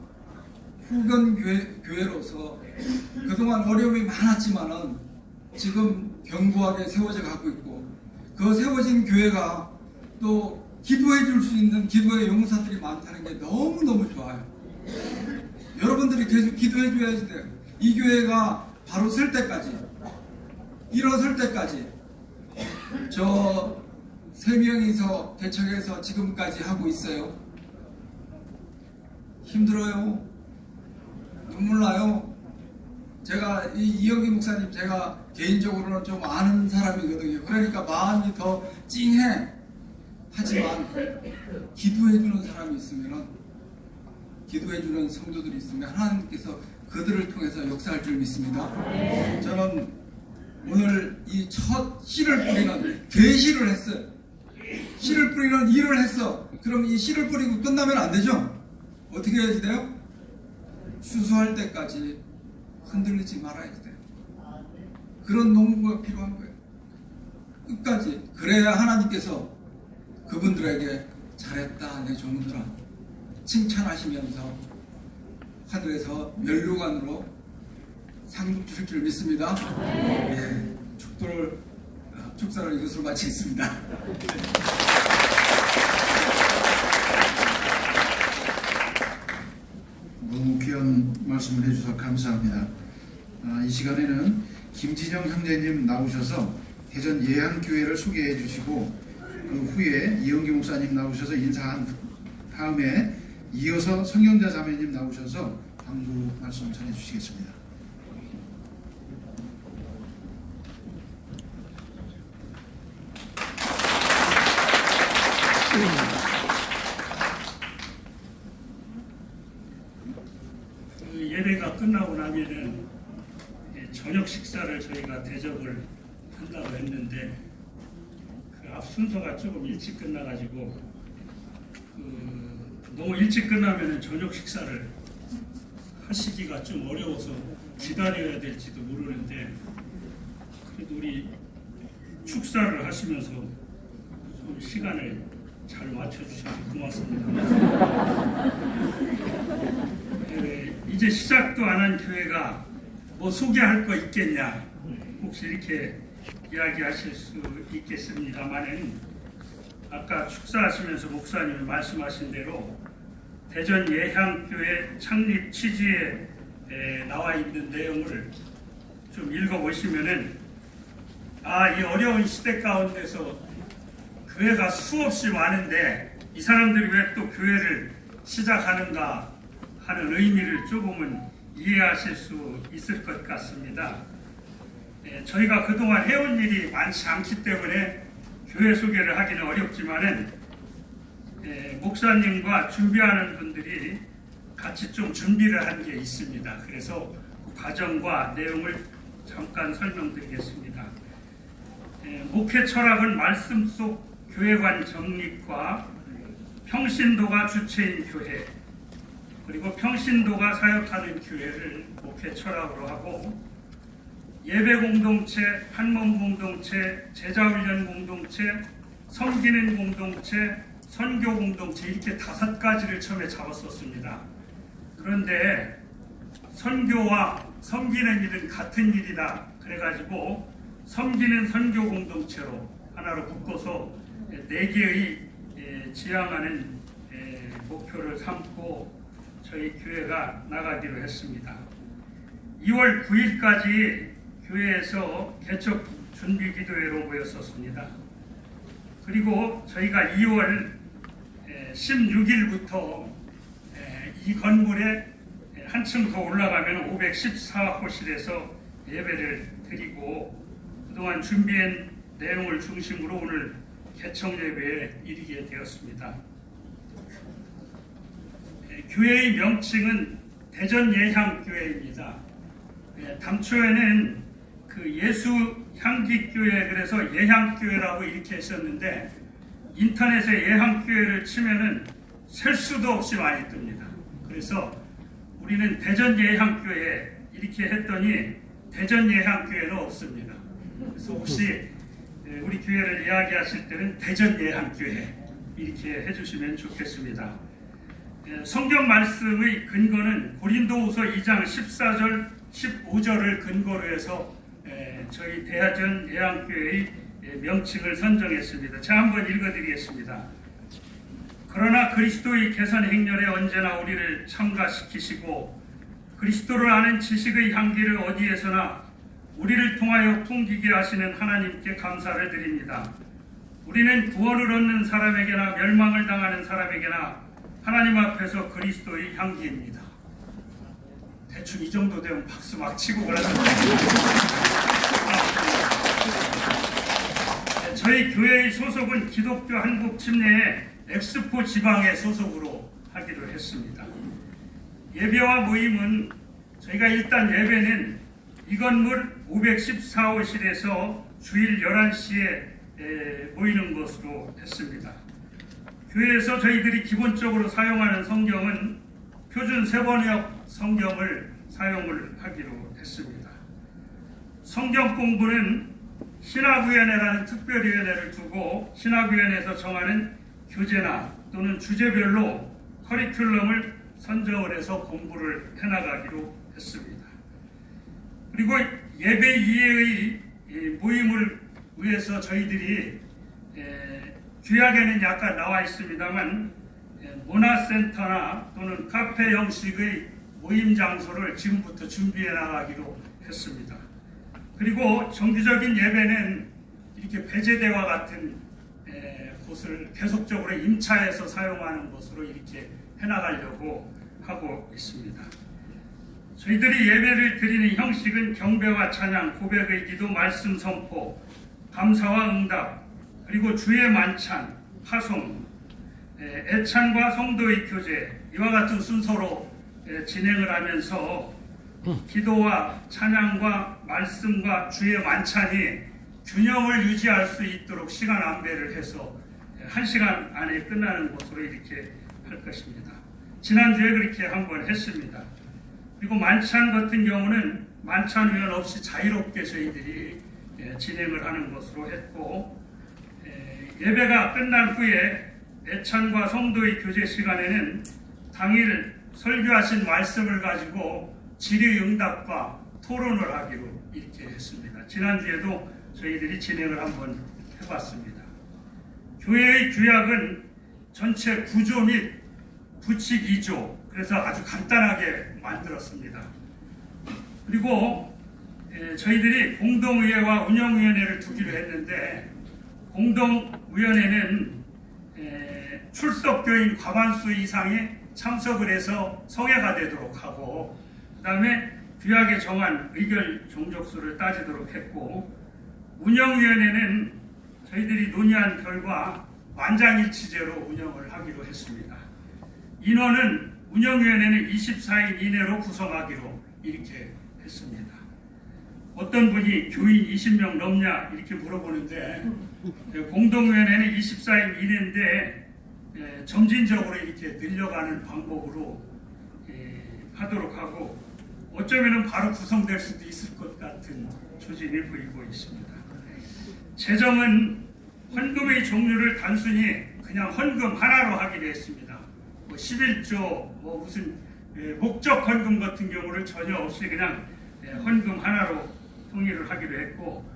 후견 교회로서 그동안 어려움이 많았지만은 지금 견고하게 세워져 가고 있고 그 세워진 교회가 또 기도해 줄 수 있는 기도의 용사들이 많다는 게 너무너무 좋아요. 여러분들이 계속 기도해 줘야지 돼요. 이 교회가 바로 설 때까지 일어설 때까지 저 3명이서 개척해서 지금까지 하고 있어요. 힘들어요. 눈물 나요. 제가 이영기 목사님 제가 개인적으로는 좀 아는 사람이거든요. 그러니까 마음이 더 찡해. 하지만 기도해주는 사람이 있으면 기도해주는 성도들이 있으면 하나님께서 그들을 통해서 역사할 줄 믿습니다. 저는 오늘 이 첫 씨를 뿌리는 계시를 했어요. 씨를 뿌리는 일을 했어. 그럼 이 씨를 뿌리고 끝나면 안 되죠? 어떻게 해야지 돼요? 추수할 때까지 흔들리지 말아야 돼요. 그런 농부가 필요한 거예요. 끝까지. 그래야 하나님께서 그분들에게 잘했다 내 종들아 칭찬하시면서 하늘에서 면류관으로 상급 주실 줄 믿습니다. 예, 축사를 이것으로 마치겠습니다. 너무 귀한 말씀을 해주셔서 감사합니다. 이 시간에는 김진영 형제님 나오셔서 대전 예향교회를 소개해 주시고 그 후에 이영기 목사님 나오셔서 인사한 다음에 이어서 성경자 자매님 나오셔서 당부 말씀 전해 주시겠습니다. 이 예배가 끝나고 나면은 저녁 식사를 저희가 대접을 한다고 했는데 그 앞 순서가 조금 일찍 끝나가지고 너무 일찍 끝나면은 저녁 식사를 하시기가 좀 어려워서 기다려야 될지도 모르는데 그래도 우리 축사를 하시면서 좀 시간을 잘 맞춰주셔서 고맙습니다. 이제 시작도 안 한 교회가 뭐 소개할 거 있겠냐 혹시 이렇게 이야기하실 수 있겠습니다만은 아까 축사하시면서 목사님이 말씀하신 대로 대전 예향교회 창립 취지에 나와 있는 내용을 좀 읽어보시면은 이 어려운 시대 가운데서 교회가 수없이 많은데 이 사람들이 왜 또 교회를 시작하는가 하는 의미를 조금은 이해하실 수 있을 것 같습니다. 저희가 그동안 해온 일이 많지 않기 때문에 교회 소개를 하기는 어렵지만은 목사님과 준비하는 분들이 같이 좀 준비를 한 게 있습니다. 그래서 그 과정과 내용을 잠깐 설명드리겠습니다. 목회 철학은 말씀 속 교회관 정립과 평신도가 주체인 교회 그리고 평신도가 사역하는 교회를 목회 철학으로 하고 예배 공동체, 한몸 공동체, 제자훈련 공동체, 섬기는 공동체, 선교 공동체 이렇게 5가지를 처음에 잡았었습니다. 그런데 선교와 섬기는 일은 같은 일이다. 그래가지고 섬기는 선교 공동체로 하나로 묶어서 4개의 지향하는 목표를 삼고 저희 교회가 나가기로 했습니다. 2월 9일까지 교회에서 개척 준비 기도회로 모였었습니다. 그리고 저희가 2월 16일부터 이 건물에 한층 더 올라가면 514호실에서 예배를 드리고 그동안 준비한 내용을 중심으로 오늘 개척 예배에 이르게 되었습니다. 교회의 명칭은 대전 예향교회입니다. 당초에는 그 예수 향기교회 그래서 예향교회라고 이렇게 했었는데 인터넷에 예향교회를 치면은 셀 수도 없이 많이 뜹니다. 그래서 우리는 대전 예향교회 이렇게 했더니 대전 예향교회는 없습니다. 그래서 혹시 우리 교회를 이야기하실 때는 대전 예향교회 이렇게 해주시면 좋겠습니다. 성경 말씀의 근거는 고린도후서 2장 14절 15절을 근거로 해서 저희 대전 예향교회의 명칭을 선정했습니다. 제가 한번 읽어드리겠습니다. 그러나 그리스도의 개선 행렬에 언제나 우리를 참가시키시고 그리스도를 아는 지식의 향기를 어디에서나 우리를 통하여 풍기게 하시는 하나님께 감사를 드립니다. 우리는 구원을 얻는 사람에게나 멸망을 당하는 사람에게나 하나님 앞에서 그리스도의 향기입니다. 대충 이 정도 되면 박수 막 치고 그러는데 저희 교회의 소속은 기독교 한국 침례의 엑스포 지방의 소속으로 하기로 했습니다. 예배와 모임은 저희가 일단 예배는 이 건물 514호실에서 주일 11시에 모이는 것으로 했습니다. 교회에서 저희들이 기본적으로 사용하는 성경은 표준 세번역 성경을 사용을 하기로 했습니다. 성경 공부는 신학위원회라는 특별위원회를 두고 신학위원회에서 정하는 교재나 또는 주제별로 커리큘럼을 선정을 해서 공부를 해나가기로 했습니다. 그리고 예배 이외의 모임을 위해서 저희들이 규약에는 약간 나와 있습니다만 문화센터나 또는 카페 형식의 모임 장소를 지금부터 준비해 나가기로 했습니다. 그리고 정기적인 예배는 이렇게 배제대와 같은 곳을 계속적으로 임차해서 사용하는 것으로 이렇게 해나가려고 하고 있습니다. 저희들이 예배를 드리는 형식은 경배와 찬양, 고백의 기도, 말씀 선포, 감사와 응답, 그리고 주의 만찬, 파송, 애찬과 성도의 교제 이와 같은 순서로 진행을 하면서 기도와 찬양과 말씀과 주의 만찬이 균형을 유지할 수 있도록 시간 안배를 해서 1시간 안에 끝나는 것으로 이렇게 할 것입니다. 지난주에 그렇게 한번 했습니다. 그리고 만찬 같은 경우는 만찬위원 없이 자유롭게 저희들이 진행을 하는 것으로 했고, 예배가 끝난 후에 애찬과 성도의 교제 시간에는 당일 설교하신 말씀을 가지고 질의응답과 토론을 하기로 이렇게 했습니다. 지난주에도 저희들이 진행을 한번 해봤습니다. 교회의 규약은 전체 9조 및 부칙 2조, 그래서 아주 간단하게 만들었습니다. 그리고 저희들이 공동의회와 운영위원회를 두기로 했는데, 공동위원회는 출석교인 과반수 이상이 참석을 해서 성회가 되도록 하고, 그 다음에 규약에 정한 의결 종족수를 따지도록 했고, 운영위원회는 저희들이 논의한 결과 만장일치제로 운영을 하기로 했습니다. 인원은 운영위원회는 24인 이내로 구성하기로 이렇게 했습니다. 어떤 분이 교인 20명 넘냐 이렇게 물어보는데, 공동위원회는 24인 이내인데 점진적으로 이렇게 늘려가는 방법으로 하도록 하고, 어쩌면 바로 구성될 수도 있을 것 같은 조짐이 보이고 있습니다. 재정은 헌금의 종류를 단순히 그냥 헌금 하나로 하기로 했습니다. 11조 무슨 목적 헌금 같은 경우를 전혀 없이 그냥 헌금 하나로 통일을 하기로 했고,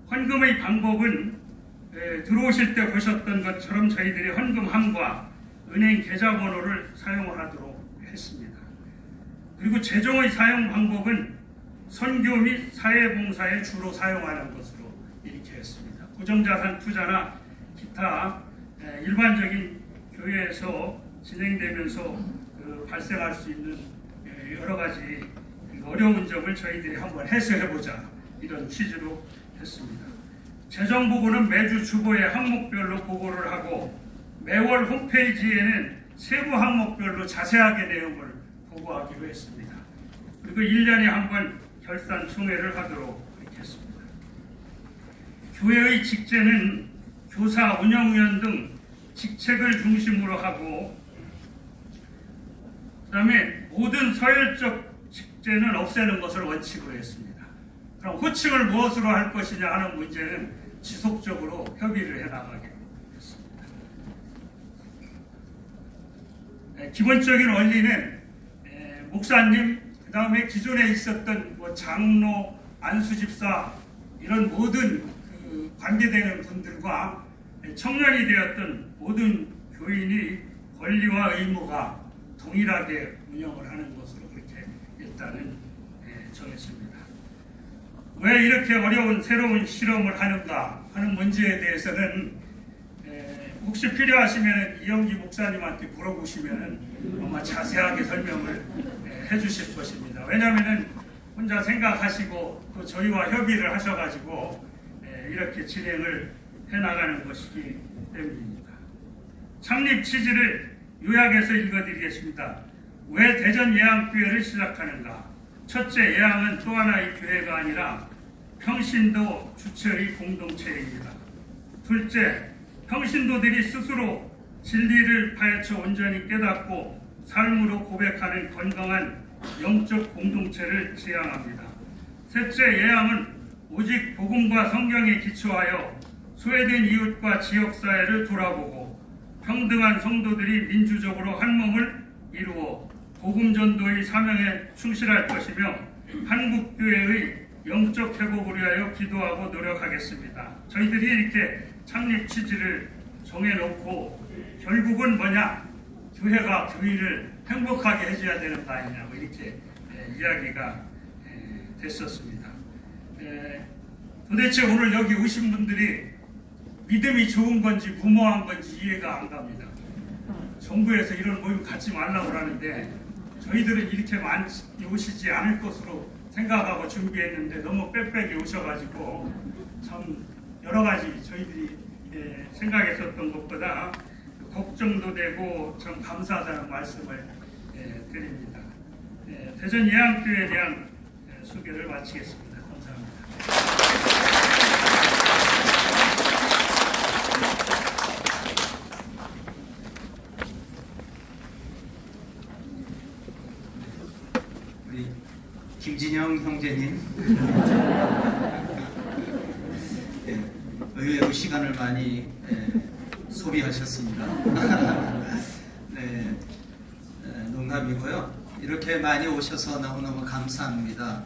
헌금의 방법은 들어오실 때 보셨던 것처럼 저희들이 헌금함과 은행 계좌번호를 사용하도록 했습니다. 그리고 재정의 사용 방법은 선교 및 사회봉사에 주로 사용하는 것으로 이렇게 했습니다. 고정자산 투자나 기타 일반적인 교회에서 진행되면서 발생할 수 있는 여러 가지 어려운 점을 저희들이 한번 해소해보자, 이런 취지로 했습니다. 재정 보고는 매주 주보에 항목별로 보고를 하고, 매월 홈페이지에는 세부 항목별로 자세하게 내용을 보고하기로 했습니다. 그리고 1년에 한 번 결산 총회를 하도록 이렇게 했습니다. 교회의 직제는 교사, 운영위원 등 직책을 중심으로 하고, 그 다음에 모든 서열적 직제는 없애는 것을 원칙으로 했습니다. 그럼 호칭을 무엇으로 할 것이냐 하는 문제는 지속적으로 협의를 해나가기로 했습니다. 기본적인 원리는 목사님, 그 다음에 기존에 있었던 장로, 안수집사, 이런 모든 관계되는 분들과 청년이 되었던 모든 교인이 권리와 의무가 동일하게 운영을 하는 것으로 그렇게 일단은 정했습니다. 왜 이렇게 어려운 새로운 실험을 하는가 하는 문제에 대해서는 혹시 필요하시면 이영기 목사님한테 물어보시면 아마 자세하게 설명을 해주실 것입니다. 왜냐하면 혼자 생각하시고 또 저희와 협의를 하셔가지고 이렇게 진행을 해나가는 것이기 때문입니다. 창립 취지를 요약해서 읽어드리겠습니다. 왜 대전 예양교회를 시작하는가? 첫째, 예양은 또 하나의 교회가 아니라 평신도 주체의 공동체입니다. 둘째, 평신도들이 스스로 진리를 파헤쳐 온전히 깨닫고 삶으로 고백하는 건강한 영적 공동체를 지향합니다. 셋째, 예양은 오직 복음과 성경에 기초하여 소외된 이웃과 지역사회를 돌아보고 평등한 성도들이 민주적으로 한 몸을 이루어 복음전도의 사명에 충실할 것이며 한국교회의 영적 회복을 위하여 기도하고 노력하겠습니다. 저희들이 이렇게 창립 취지를 정해놓고 결국은 뭐냐? 교회가 교인을 행복하게 해줘야 되는 거 아니냐고 이렇게 이야기가 됐었습니다. 도대체 오늘 여기 오신 분들이 믿음이 좋은 건지 무모한 건지 이해가 안 갑니다. 정부에서 이런 모임 갖지 말라고 하는데 저희들은 이렇게 많이 오시지 않을 것으로 생각하고 준비했는데 너무 빽빽이 오셔가지고 참 여러 가지 저희들이 생각했었던 것보다 걱정도 되고 참 감사하다는 말씀을 드립니다. 대전 예양교회에 대한 소개를 마치겠습니다. 감사합니다. 우리 김진영 형제님, 의외로 시간을 많이 소비하셨습니다. 네, 농담이고요. 이렇게 많이 오셔서 너무너무 감사합니다.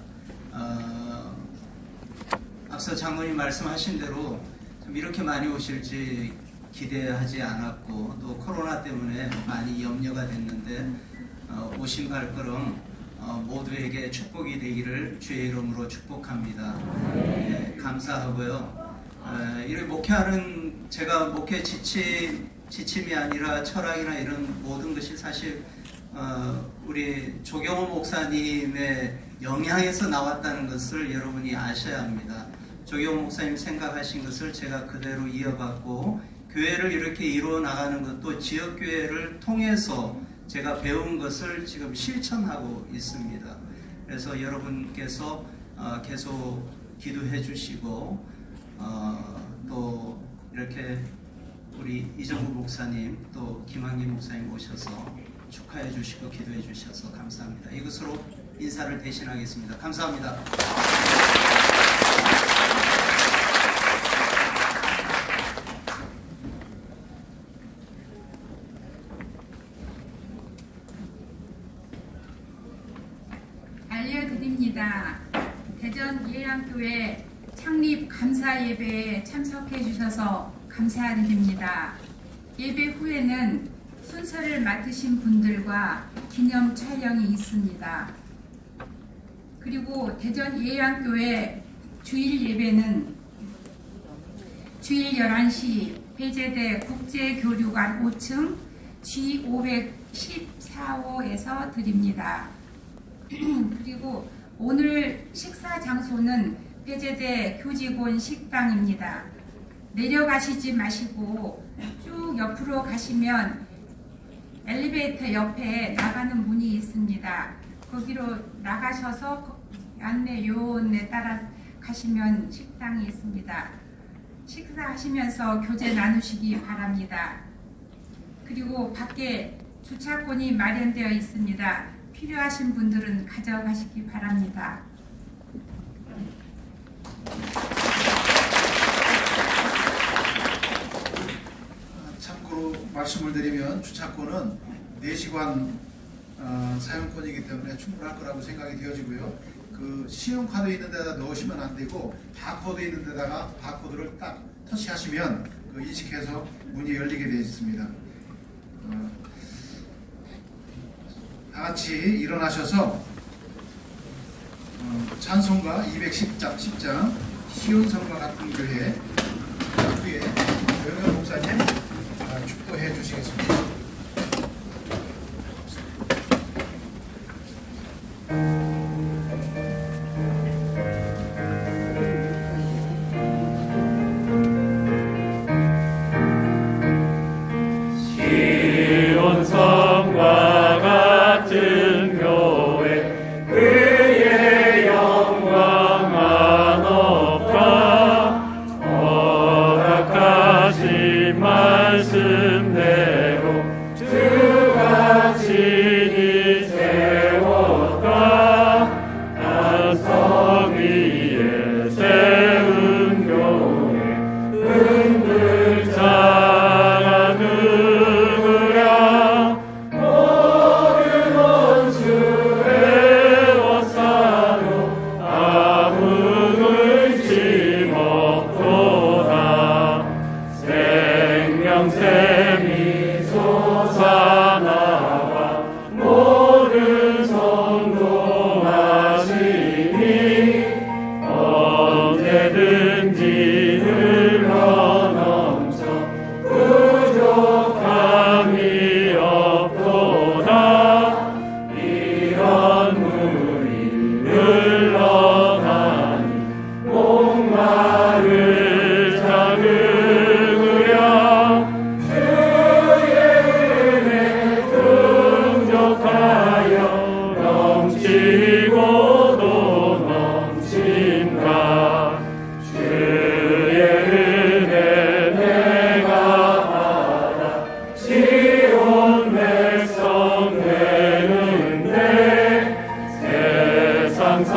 앞서 장로님 말씀하신 대로 좀 이렇게 많이 오실지 기대하지 않았고 또 코로나 때문에 많이 염려가 됐는데 오신 발걸음 모두에게 축복이 되기를 주의 이름으로 축복합니다. 네, 감사하고요. 이렇게 목회하는 제가 목회 지침이 아니라 철학이나 이런 모든 것이 사실 우리 조경호 목사님의 영향에서 나왔다는 것을 여러분이 아셔야 합니다. 조경호 목사님 생각하신 것을 제가 그대로 이어받고 교회를 이렇게 이루어 나가는 것도 지역교회를 통해서 제가 배운 것을 지금 실천하고 있습니다. 그래서 여러분께서 계속 기도해 주시고 또 이렇게 우리 이정구 목사님 또 김한기 목사님 오셔서 축하해 주시고 기도해 주셔서 감사합니다. 이것으로 인사를 대신하겠습니다. 감사합니다. 알려드립니다. 대전 예양교회 창립 감사 예배에 참석해 주셔서 감사드립니다. 예배 후에는 순서를 맡으신 분들과 기념 촬영이 있습니다. 그리고 대전 예양교회 주일 예배는 주일 11시 배제대 국제교류관 5층 G514호에서 드립니다. 그리고 오늘 식사 장소는 배제대 교직원 식당입니다. 내려가시지 마시고 쭉 옆으로 가시면 엘리베이터 옆에 나가는 문이 있습니다. 거기로 나가셔서 안내 요원에 따라 가시면 식당이 있습니다. 식사하시면서 교제 나누시기 바랍니다. 그리고 밖에 주차권이 마련되어 있습니다. 필요하신 분들은 가져가시기 바랍니다. 참고로 말씀을 드리면 주차권은 4시간 사용권이기 때문에 충분할 거라고 생각이 되어지고요. 그 신용카드 있는 데다 넣으시면 안 되고 바코드 있는 데다가 바코드를 딱 터치하시면 그 인식해서 문이 열리게 되어 있습니다. 다 같이 일어나셔서 찬송가 210장 시온성과 같은 교회 후에 영현 목사님 축도해 주시겠습니다. 시온성과 같은 교회 그의 영광만 없다 허락하신 말씀대로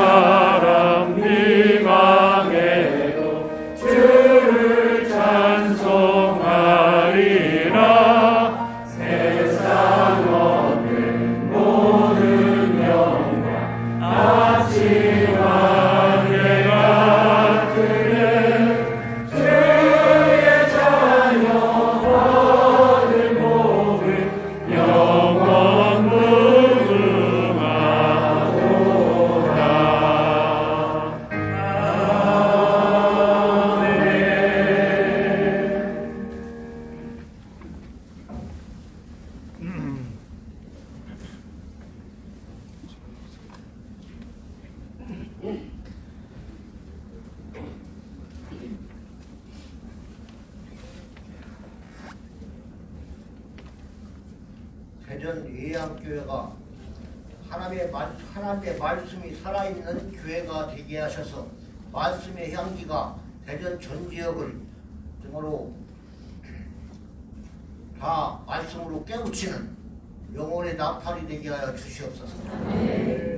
사람 비방해도 주를 찬송하리라. 세상 얻는 모든 영광 아침과 해 같으네. 주의 자녀 얻을 복을 영원 무궁하도다. 대전 예양교회가 하나님의 말씀이 살아있는 교회가 되게 하셔서 말씀의 향기가 대전 전 지역을 등으로 다 말씀으로 깨우치는 영혼의 나팔이 되게 하여 주시옵소서.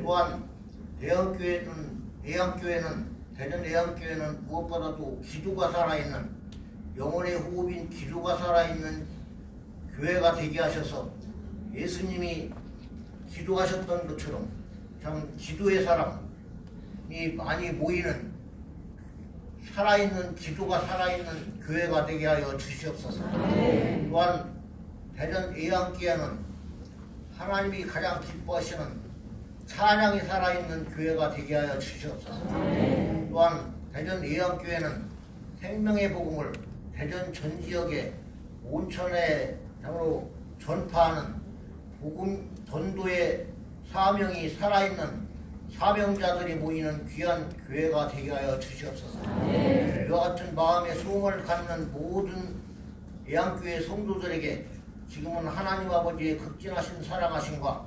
또한 대전 예양교회는 무엇보다도 기도가 살아있는 영혼의 호흡인 기도가 살아있는 교회가 되게 하셔서 예수님이 기도하셨던 것처럼 참 기도의 사람이 많이 모이는 살아있는 기도가 살아있는 교회가 되게 하여 주시옵소서. 또한 대전 예양교회는 하나님이 가장 기뻐하시는 찬양이 살아있는 교회가 되게 하여 주시옵소서. 또한 대전 예양교회는 생명의 복음을 대전 전 지역에 온천에 장으로 전파하는 복음 전도의 사명이 살아있는 사명자들이 모이는 귀한 교회가 되게 하여 주시옵소서. 이와 같은 마음의 소원을 갖는 모든 예양교회 성도들에게 지금은 하나님 아버지의 극진하신 사랑하심과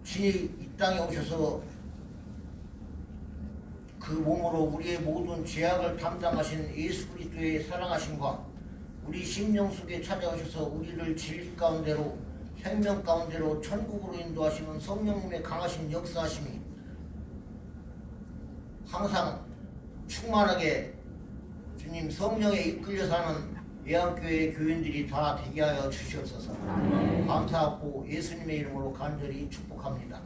친히 이 땅에 오셔서 그 몸으로 우리의 모든 죄악을 담당하신 예수 그리스도의 사랑하심과 우리 심령 속에 찾아오셔서 우리를 진리 가운데로 생명 가운데로 천국으로 인도하시는 성령님의 강하신 역사하심이 항상 충만하게 주님 성령에 이끌려 사는 예양교회 교인들이 다 되게 하여 주시옵소서. 감사하고 예수님의 이름으로 간절히 축복합니다.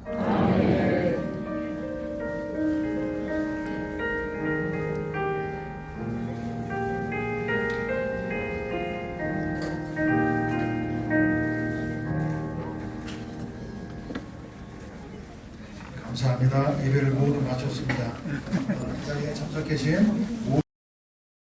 감사합니다. 예배를 모두 마쳤습니다. 이 자리에 참석해 주신